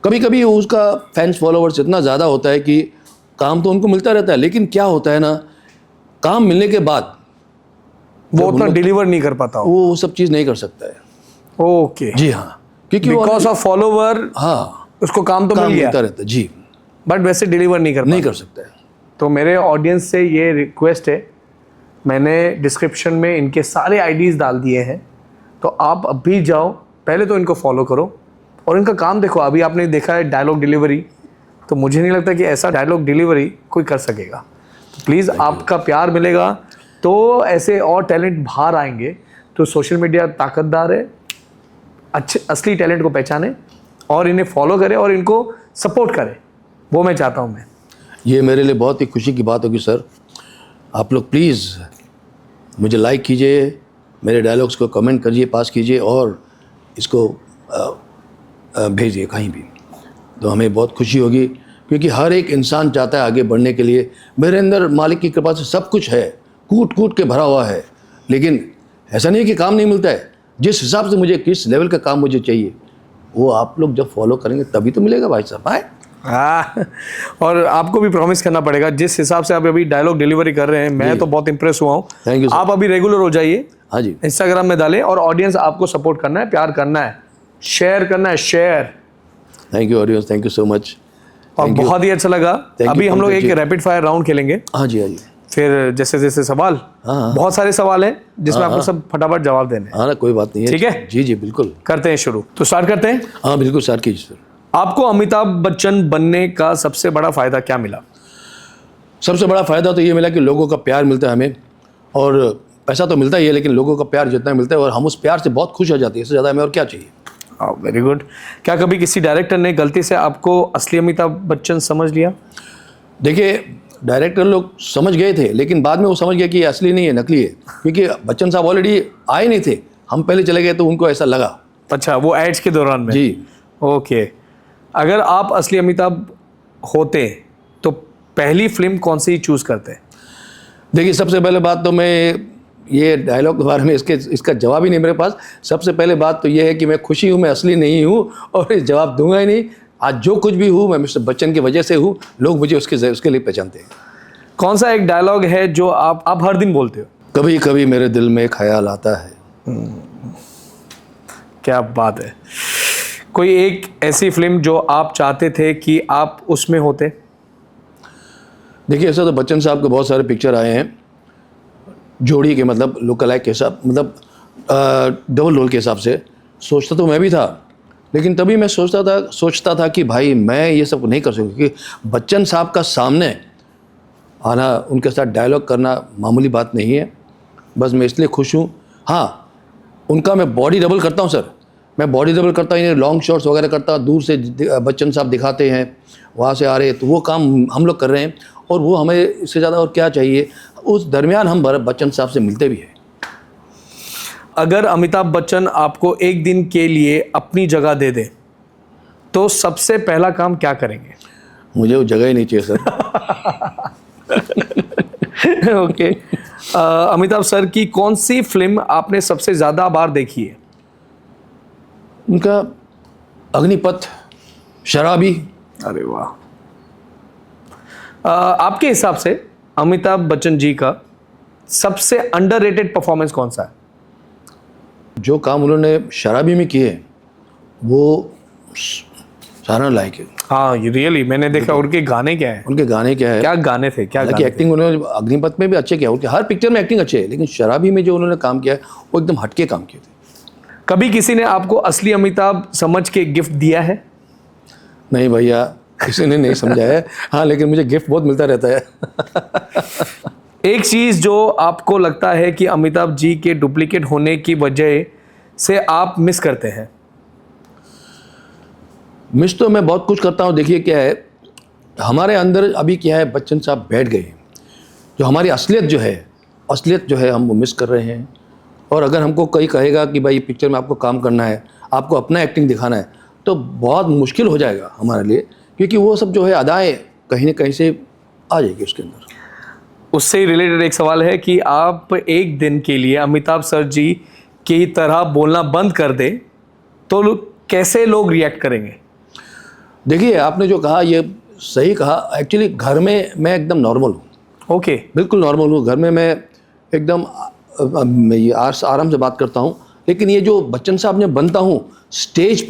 Speaker 1: कभी कभी उसका फैंस फॉलोवर्स इतना ज़्यादा होता है कि काम तो उनको मिलता रहता है, लेकिन क्या होता है ना, काम मिलने के बाद
Speaker 2: वो उतना डिलीवर नहीं कर पाता,
Speaker 1: वो सब चीज़ नहीं कर सकता है।
Speaker 2: ओके,
Speaker 1: जी हाँ, क्योंकि
Speaker 2: बिकॉज ऑफ फॉलोवर,
Speaker 1: हाँ,
Speaker 2: उसको काम तो मिल गया,
Speaker 1: मिलता रहता है जी,
Speaker 2: बट वैसे डिलीवर नहीं कर
Speaker 1: सकता है।
Speaker 2: तो मेरे ऑडियंस से ये रिक्वेस्ट है, मैंने डिस्क्रिप्शन में इनके सारे आईडीज़ डाल दिए हैं, तो आप अभी जाओ, पहले तो इनको फॉलो करो और इनका काम देखो। अभी आपने देखा है डायलॉग डिलीवरी, तो मुझे नहीं लगता कि ऐसा डायलॉग डिलीवरी कोई कर सकेगा। तो प्लीज़ आपका प्यार मिलेगा तो ऐसे और टैलेंट बाहर आएंगे। तो सोशल मीडिया ताकतदार है, अच्छे असली टैलेंट को पहचाने और इन्हें फॉलो करें और इनको सपोर्ट करें, वो मैं चाहता हूँ। मैं, ये
Speaker 1: मेरे लिए बहुत ही खुशी की बात होगी सर। आप लोग प्लीज़ मुझे लाइक कीजिए, मेरे डायलॉग्स को कमेंट करिए, पास कीजिए और इसको भेजिए कहीं भी, तो हमें बहुत खुशी होगी। क्योंकि हर एक इंसान चाहता है आगे बढ़ने के लिए। मेरे अंदर मालिक की कृपा से सब कुछ है, कूट कूट के भरा हुआ है, लेकिन ऐसा नहीं है कि काम नहीं मिलता है। जिस हिसाब से मुझे, किस लेवल का काम मुझे चाहिए, वो आप लोग जब फॉलो करेंगे तभी तो मिलेगा भाई साहब।
Speaker 2: हाँ, और आपको भी प्रॉमिस करना पड़ेगा, जिस हिसाब से आप अभी डायलॉग डिलीवरी कर रहे हैं, मैं तो बहुत इंप्रेस हुआ हूँ।
Speaker 1: Thank you.
Speaker 2: आप अभी रेगुलर हो जाइए,
Speaker 1: हाँ जी,
Speaker 2: इंस्टाग्राम में डालें और ऑडियंस आपको सपोर्ट करना है, प्यार करना है, शेयर करना है, share.
Speaker 1: Thank you audience, thank you so much.
Speaker 2: और बहुत ही अच्छा लगा। अभी हम लोग एक रैपिड फायर राउंड खेलेंगे।
Speaker 1: हाँ जी, हाँ जी।
Speaker 2: फिर जैसे जैसे सवाल,
Speaker 1: हाँ।
Speaker 2: बहुत सारे सवाल हैं जिसमें आपको सब फटाफट जवाब देने हैं।
Speaker 1: हाँ ना, कोई बात नहीं है।
Speaker 2: ठीक है?
Speaker 1: जी जी बिल्कुल।
Speaker 2: करते हैं शुरू, तो स्टार्ट करते हैं।
Speaker 1: हाँ बिल्कुल सर, कीजिए सर।
Speaker 2: आपको अमिताभ बच्चन बनने का सबसे बड़ा फायदा क्या मिला?
Speaker 1: सबसे बड़ा फ़ायदा तो ये मिला कि लोगों का प्यार मिलता है हमें, और पैसा तो मिलता ही है, लेकिन लोगों का प्यार जितना मिलता है और हम उस प्यार से बहुत खुश हो जाते हैं, इससे ज़्यादा हमें और क्या चाहिए।
Speaker 2: Very good. क्या कभी किसी डायरेक्टर ने गलती से आपको असली अमिताभ बच्चन समझ लिया?
Speaker 1: देखिए, डायरेक्टर लोग समझ गए थे, लेकिन बाद में वो समझ गए कि ये असली नहीं है, नकली है, क्योंकि बच्चन साहब ऑलरेडी आए नहीं थे, हम पहले चले गए तो उनको ऐसा लगा।
Speaker 2: अच्छा, वो एड्स के दौरान में?
Speaker 1: जी।
Speaker 2: ओके। अगर आप असली अमिताभ होते तो पहली फिल्म कौन सी चूज करते?
Speaker 1: देखिए, सबसे पहले बात तो मैं ये डायलॉग के बारे में इसका जवाब ही नहीं मेरे पास। सबसे पहले बात तो ये है कि मैं खुशी हूँ, मैं असली नहीं हूँ, और इस जवाब दूंगा ही नहीं। आज जो कुछ भी हूँ मैं मिस्टर बच्चन की वजह से हूँ, लोग मुझे उसके लिए पहचानते हैं।
Speaker 2: कौन सा एक डायलॉग है जो आप हर दिन बोलते हो?
Speaker 1: कभी कभी मेरे दिल में ख्याल आता है।
Speaker 2: क्या बात है। कोई एक ऐसी फिल्म जो आप चाहते थे कि आप उसमें होते?
Speaker 1: देखिए, ऐसा तो बच्चन साहब के बहुत सारे पिक्चर आए हैं जोड़ी के, मतलब लुक अलाइक के हिसाब, मतलब डबल रोल के हिसाब से। सोचता तो मैं भी था, लेकिन तभी मैं सोचता था कि भाई मैं ये सब नहीं कर सकूँ, क्योंकि बच्चन साहब का सामने आना, उनके साथ डायलॉग करना मामूली बात नहीं है। बस मैं इसलिए खुश हूँ। हाँ, उनका मैं बॉडी डबल करता हूँ सर, मैं बॉडी डबल करता हूँ, लॉन्ग शॉट्स वगैरह करता हूँ, दूर से बच्चन साहब दिखाते हैं, वहाँ से आ रहे, तो वो काम हम लोग कर रहे हैं, और वो हमें इससे ज़्यादा और क्या चाहिए। उस दरमियान हम बच्चन साहब से मिलते भी हैं।
Speaker 2: अगर अमिताभ बच्चन आपको एक दिन के लिए अपनी जगह दे दे तो सबसे पहला काम क्या करेंगे?
Speaker 1: मुझे वो जगह ही नहीं चाहिए सर।
Speaker 2: ओके। अमिताभ सर की कौन सी फिल्म आपने सबसे ज़्यादा बार देखी है?
Speaker 1: उनका अग्निपथ, शराबी।
Speaker 2: अरे वाह। आपके हिसाब से अमिताभ बच्चन जी का सबसे अंडररेटेड परफॉर्मेंस कौन सा है?
Speaker 1: जो काम उन्होंने शराबी में किए वो सराहना लायक है।
Speaker 2: हाँ, ये रियली मैंने देखा। उनके गाने क्या है?
Speaker 1: उनके गाने क्या है,
Speaker 2: क्या गाने थे, क्या
Speaker 1: हालांकि
Speaker 2: गाने थे?
Speaker 1: एक्टिंग उन्होंने अग्निपथ में भी अच्छे किया, उनके हर पिक्चर में एक्टिंग अच्छी है, लेकिन शराबी में जो उन्होंने काम किया है वो एकदम हटके काम किए थे।
Speaker 2: कभी किसी ने आपको असली अमिताभ समझ के गिफ्ट दिया है?
Speaker 1: नहीं भैया, किसी ने नहीं समझा है। हाँ, लेकिन मुझे गिफ्ट बहुत मिलता रहता है।
Speaker 2: एक चीज जो आपको लगता है कि अमिताभ जी के डुप्लीकेट होने की वजह से आप मिस करते हैं?
Speaker 1: मिस तो मैं बहुत कुछ करता हूँ। देखिए क्या है, हमारे अंदर अभी क्या है, बच्चन साहब बैठ गए, जो हमारी असलियत जो है हम वो मिस कर रहे हैं। और अगर हमको कोई कहेगा कि भाई पिक्चर में आपको काम करना है, आपको अपना एक्टिंग दिखाना है, तो बहुत मुश्किल हो जाएगा हमारे लिए, क्योंकि वो सब जो है अदाएँ कहीं ना कहीं से आ जाएगी उसके अंदर।
Speaker 2: उससे ही रिलेटेड एक सवाल है कि आप एक दिन के लिए अमिताभ सर जी की तरह बोलना बंद कर दे तो कैसे लोग रिएक्ट करेंगे?
Speaker 1: देखिए, आपने जो कहा ये सही कहा। एक्चुअली घर में मैं एकदम नॉर्मल हूँ।
Speaker 2: ओके।
Speaker 1: बिल्कुल नॉर्मल हूँ। घर में मैं एकदम आराम से बात करता हूँ, लेकिन ये जो बच्चन साहब ने बनता हूँ स्टेज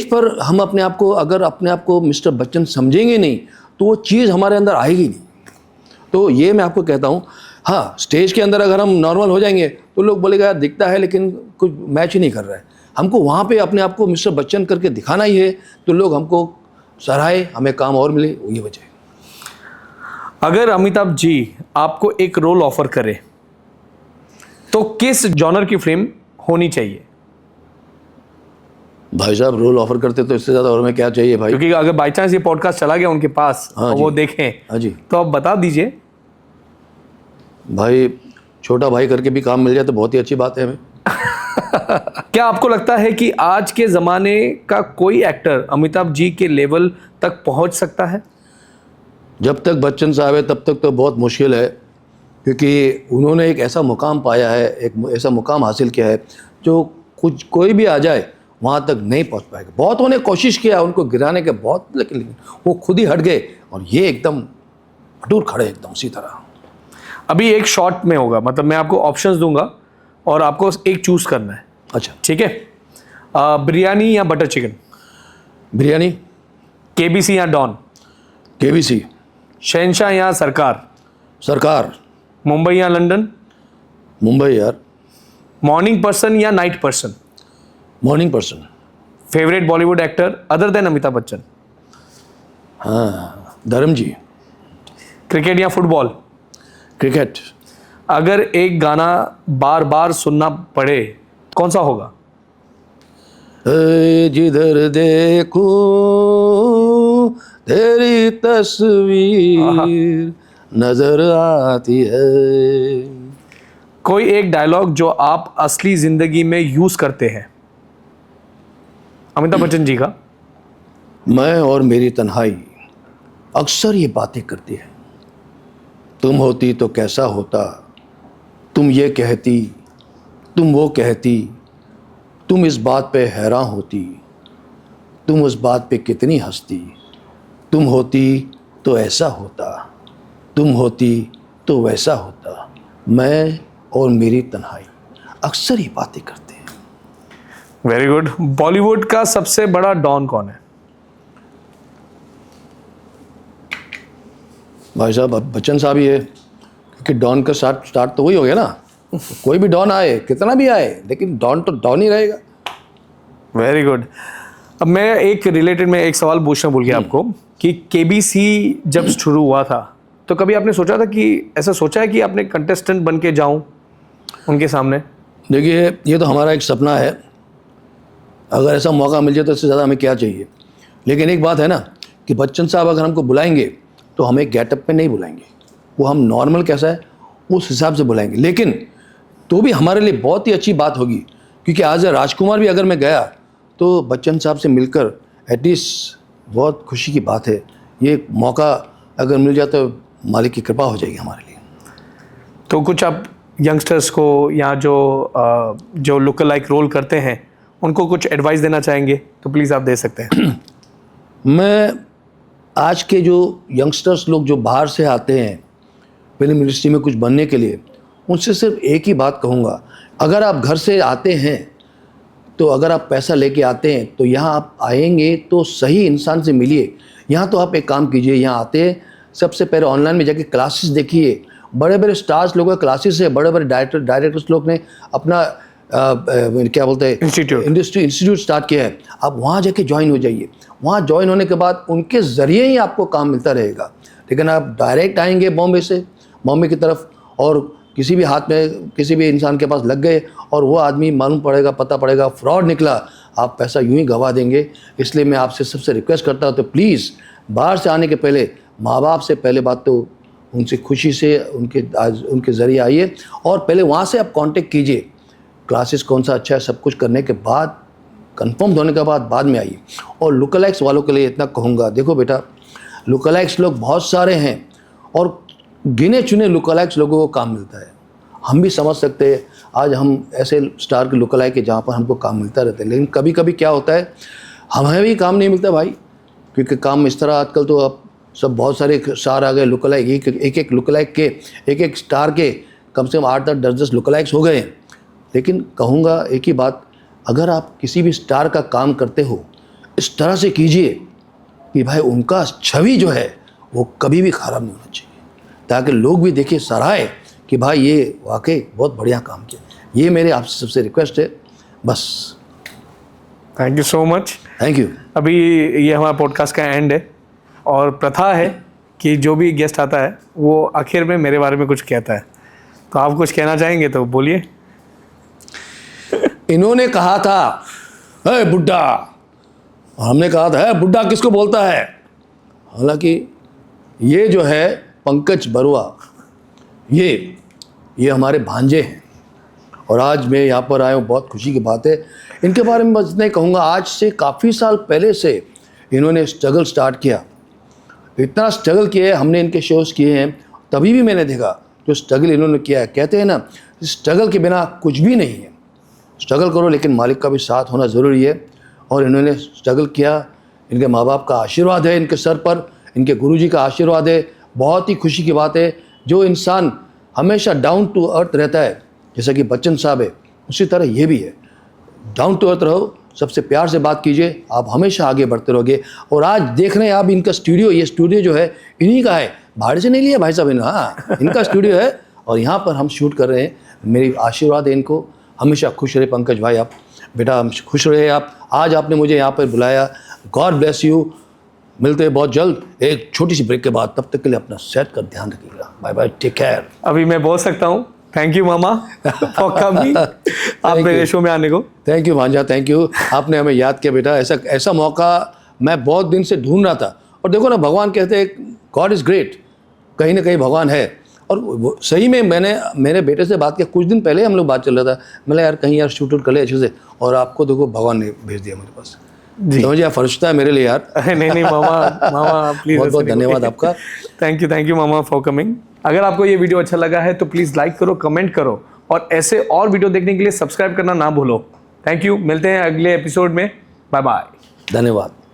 Speaker 1: पर हम अपने आप को मिस्टर बच्चन समझेंगे नहीं तो वो चीज़ हमारे अंदर आएगी नहीं। तो ये मैं आपको कहता हूँ। हाँ, स्टेज के अंदर अगर हम नॉर्मल हो जाएंगे तो लोग बोलेगा यार दिखता है लेकिन कुछ मैच ही नहीं कर रहा है। हमको वहाँ पे अपने आप को मिस्टर बच्चन करके दिखाना ही है, तो लोग हमको सराहे, हमें काम और मिले, ये वजह है।
Speaker 2: अगर अमिताभ जी आपको एक रोल ऑफर करे तो किस जॉनर की फिल्म होनी चाहिए?
Speaker 1: भाई साहब रोल ऑफर करते तो इससे ज़्यादा और हमें क्या चाहिए भाई।
Speaker 2: क्योंकि अगर बाई चांस ये पॉडकास्ट चला गया उनके पास
Speaker 1: हाँ
Speaker 2: और
Speaker 1: जी।
Speaker 2: वो देखें,
Speaker 1: हाँ जी।
Speaker 2: तो आप बता दीजिए।
Speaker 1: भाई छोटा भाई करके भी काम मिल जाए तो बहुत ही अच्छी बात है हमें।
Speaker 2: क्या आपको लगता है कि आज के ज़माने का कोई एक्टर अमिताभ जी के लेवल तक पहुंच सकता है?
Speaker 1: जब तक बच्चन साहब है तब तक तो बहुत मुश्किल है, क्योंकि उन्होंने एक ऐसा मुकाम पाया है, एक ऐसा मुकाम हासिल किया है जो कोई भी आ जाए वहाँ तक नहीं पहुँच पाएगा। बहुत उन्होंने कोशिश किया उनको गिराने के, बहुत, लेकिन वो खुद ही हट गए और ये एकदम अटूट खड़े एकदम उसी तरह।
Speaker 2: अभी एक शॉर्ट में होगा, मतलब मैं आपको ऑप्शंस दूंगा और आपको एक चूज करना है।
Speaker 1: अच्छा,
Speaker 2: ठीक है? बिरयानी या बटर चिकन?
Speaker 1: बिरयानी।
Speaker 2: केबीसी या डॉन?
Speaker 1: केबीसी।
Speaker 2: शहंशाह या सरकार?
Speaker 1: सरकार।
Speaker 2: मुंबई या लंदन?
Speaker 1: मुंबई यार।
Speaker 2: मॉर्निंग पर्सन या night person?
Speaker 1: Morning person.
Speaker 2: Favourite Bollywood actor other than Amitabh Bachchan?
Speaker 1: हाँ, धर्म जी।
Speaker 2: क्रिकेट या फुटबॉल?
Speaker 1: क्रिकेट।
Speaker 2: अगर एक गाना बार बार सुनना पड़े कौन सा होगा?
Speaker 1: जिधर देखूं तेरी तस्वीर नजर आती है।
Speaker 2: कोई एक डायलॉग जो आप असली जिंदगी में यूज करते हैं? अमिताभ बच्चन जी का।
Speaker 1: मैं और मेरी तन्हाई अक्सर ये बातें करती है। तुम होती तो कैसा होता, तुम ये कहती, तुम वो कहती, तुम इस बात पे हैरान होती, तुम उस बात पे कितनी हंसती, तुम होती तो ऐसा होता, तुम होती तो वैसा होता। मैं और मेरी तन्हाई अक्सर ये बातें करते हैं।
Speaker 2: Very good. बॉलीवुड का सबसे बड़ा डॉन कौन है?
Speaker 1: भाई साहब अब बच्चन साहब ही है, क्योंकि डॉन का स्टार्ट तो वही हो गया ना। कोई भी डॉन आए, कितना भी आए, लेकिन डॉन तो डॉन ही रहेगा।
Speaker 2: Very good. अब मैं एक रिलेटेड में एक सवाल पूछना भूल गया आपको कि केबीसी जब शुरू हुआ था तो कभी आपने सोचा था कि ऐसा सोचा है कि आपने कंटेस्टेंट बन के जाऊं उनके सामने?
Speaker 1: देखिए, ये तो हमारा एक सपना है। अगर ऐसा मौका मिल जाए तो इससे ज़्यादा हमें क्या चाहिए। लेकिन एक बात है ना कि बच्चन साहब अगर हमको बुलाएंगे तो हमें गेटअप पे नहीं बुलाएंगे, वो हम नॉर्मल कैसा है उस हिसाब से बुलाएंगे। लेकिन तो भी हमारे लिए बहुत ही अच्छी बात होगी, क्योंकि आज राजकुमार भी अगर मैं गया तो बच्चन साहब से मिलकर एटलीस्ट बहुत खुशी की बात है। ये मौका अगर मिल जाए तो मालिक की कृपा हो जाएगी हमारे लिए।
Speaker 2: तो कुछ आप यंगस्टर्स को या जो लुक लाइक रोल करते हैं उनको कुछ एडवाइस देना चाहेंगे तो प्लीज़ आप दे सकते हैं।
Speaker 1: मैं आज के जो यंगस्टर्स लोग जो बाहर से आते हैं फिल्म इंडस्ट्री में कुछ बनने के लिए, उनसे सिर्फ एक ही बात कहूँगा। अगर आप घर से आते हैं तो अगर आप पैसा लेके आते हैं तो यहाँ आप आएंगे तो सही इंसान से मिलिए। यहाँ तो आप एक काम कीजिए, यहाँ आते हैं सबसे पहले ऑनलाइन में जाके क्लासेस देखिए। बड़े बड़े स्टार्स लोगों के क्लासेस है, बड़े बड़े डायरेक्टर्स लोग ने अपना क्या बोलते हैं इंस्टीट्यूट स्टार्ट किया है। आप वहाँ जाके ज्वाइन हो जाइए। वहाँ ज्वाइन होने के बाद उनके ज़रिए ही आपको काम मिलता रहेगा। लेकिन आप डायरेक्ट आएंगे बॉम्बे की तरफ और किसी भी हाथ में किसी भी इंसान के पास लग गए और वो आदमी मालूम पड़ेगा, पता पड़ेगा फ्रॉड निकला, आप पैसा यूं ही गंवा देंगे। इसलिए मैं आपसे सबसे रिक्वेस्ट करता हूँ तो प्लीज़ बाहर से आने के पहले माँ बाप से पहले बात तो उनसे खुशी से उनके ज़रिए आइए और पहले वहाँ से आप कांटेक्ट कीजिए। क्लासेस कौन सा अच्छा है सब कुछ करने के बाद, कंफर्म होने के बाद में आइए। और लुकलाइक्स वालों के लिए इतना कहूँगा, देखो बेटा, लुकलाइक्स लोग बहुत सारे हैं और गिने चुने लुकलाइक्स लोगों को काम मिलता है। हम भी समझ सकते हैं आज हम ऐसे स्टार के लुकलाइक है जहाँ पर हमको काम मिलता रहता है, लेकिन कभी कभी क्या होता है हमें भी काम नहीं मिलता भाई, क्योंकि काम इस तरह आजकल तो अब सब बहुत सारे स्टार आ गए लुकलाइक, एक लुकलाइक के एक स्टार के कम से कम 8-10 10 लुकलाइक्स हो गए हैं। लेकिन कहूँगा एक ही बात, अगर आप किसी भी स्टार का काम करते हो इस तरह से कीजिए कि भाई उनका छवि जो है वो कभी भी ख़राब नहीं होना चाहिए, ताकि लोग भी देखें, सराहे कि भाई ये वाकई बहुत बढ़िया काम किया। ये मेरे आपसे सबसे रिक्वेस्ट है बस।
Speaker 2: Thank you so much.
Speaker 1: Thank you.
Speaker 2: अभी ये हमारा पॉडकास्ट का एंड है और प्रथा है कि जो भी गेस्ट आता है वो आखिर में मेरे बारे में कुछ कहता है, तो आप कुछ कहना चाहेंगे तो बोलिए।
Speaker 1: इन्होंने कहा था है बुड्ढा, और हमने कहा था है बुड्ढा किसको बोलता है। हालांकि ये जो है पंकज बरुआ, ये हमारे भांजे हैं और आज मैं यहाँ पर आया हूँ, बहुत खुशी की बात है। इनके बारे में बस नहीं कहूँगा, आज से काफ़ी साल पहले से इन्होंने स्ट्रगल स्टार्ट किया। इतना स्ट्रगल किया है, हमने इनके शोज़ किए हैं, तभी भी मैंने देखा जो स्ट्रगल इन्होंने किया है। कहते हैं ना स्ट्रगल के बिना कुछ भी नहीं है। स्ट्रगल करो लेकिन मालिक का भी साथ होना ज़रूरी है, और इन्होंने स्ट्रगल किया। इनके माँ बाप का आशीर्वाद है इनके सर पर, इनके गुरुजी का आशीर्वाद है। बहुत ही खुशी की बात है, जो इंसान हमेशा डाउन टू अर्थ रहता है जैसा कि बच्चन साहब है, उसी तरह ये भी है। डाउन टू अर्थ रहो, सबसे प्यार से बात कीजिए, आप हमेशा आगे बढ़ते रहोगे। और आज देख रहे हैं आप इनका स्टूडियो, ये स्टूडियो जो है इन्हीं का है बाहर से नहीं लिया भाई साहब हाँ इनका स्टूडियो है और यहाँ पर हम शूट कर रहे हैं। मेरी आशीर्वाद है इनको, हमेशा खुश रहे पंकज भाई आप, बेटा खुश रहे आप। आज आपने मुझे यहाँ पर बुलाया, गॉड ब्लेस यू। मिलते हैं बहुत जल्द एक छोटी सी ब्रेक के बाद, तब तक के लिए अपना सेहत का ध्यान रखिएगा। Bye bye, take care.
Speaker 2: अभी मैं बोल सकता हूँ थैंक यू मामा फॉर कमिंग, आप मेरे शो में आने को।
Speaker 1: थैंक यू भांजा, थैंक यू, आपने हमें याद किया बेटा। ऐसा मौका मैं बहुत दिन से ढूंढ रहा था। और देखो ना, भगवान कहते हैं गॉड इज़ ग्रेट, कहीं ना कहीं भगवान है। और सही में मैंने मेरे बेटे से बात किया कुछ दिन पहले, हम लोग बात चल रहा था, मैंने यार कहीं यार शूट कर ले अच्छे से, और आपको देखो भगवान ने भेज दिया मेरे पास। समझिए आप फरिश्ता है मेरे लिए यार।
Speaker 2: नहीं मामा प्लीज,
Speaker 1: बहुत बहुत धन्यवाद आपका।
Speaker 2: थैंक यू मामा फॉर कमिंग। अगर आपको ये वीडियो अच्छा लगा है तो प्लीज लाइक करो, कमेंट करो, और ऐसे और वीडियो देखने के लिए सब्सक्राइब करना ना भूलो। थैंक यू, मिलते हैं अगले एपिसोड में। बाय बाय,
Speaker 1: धन्यवाद।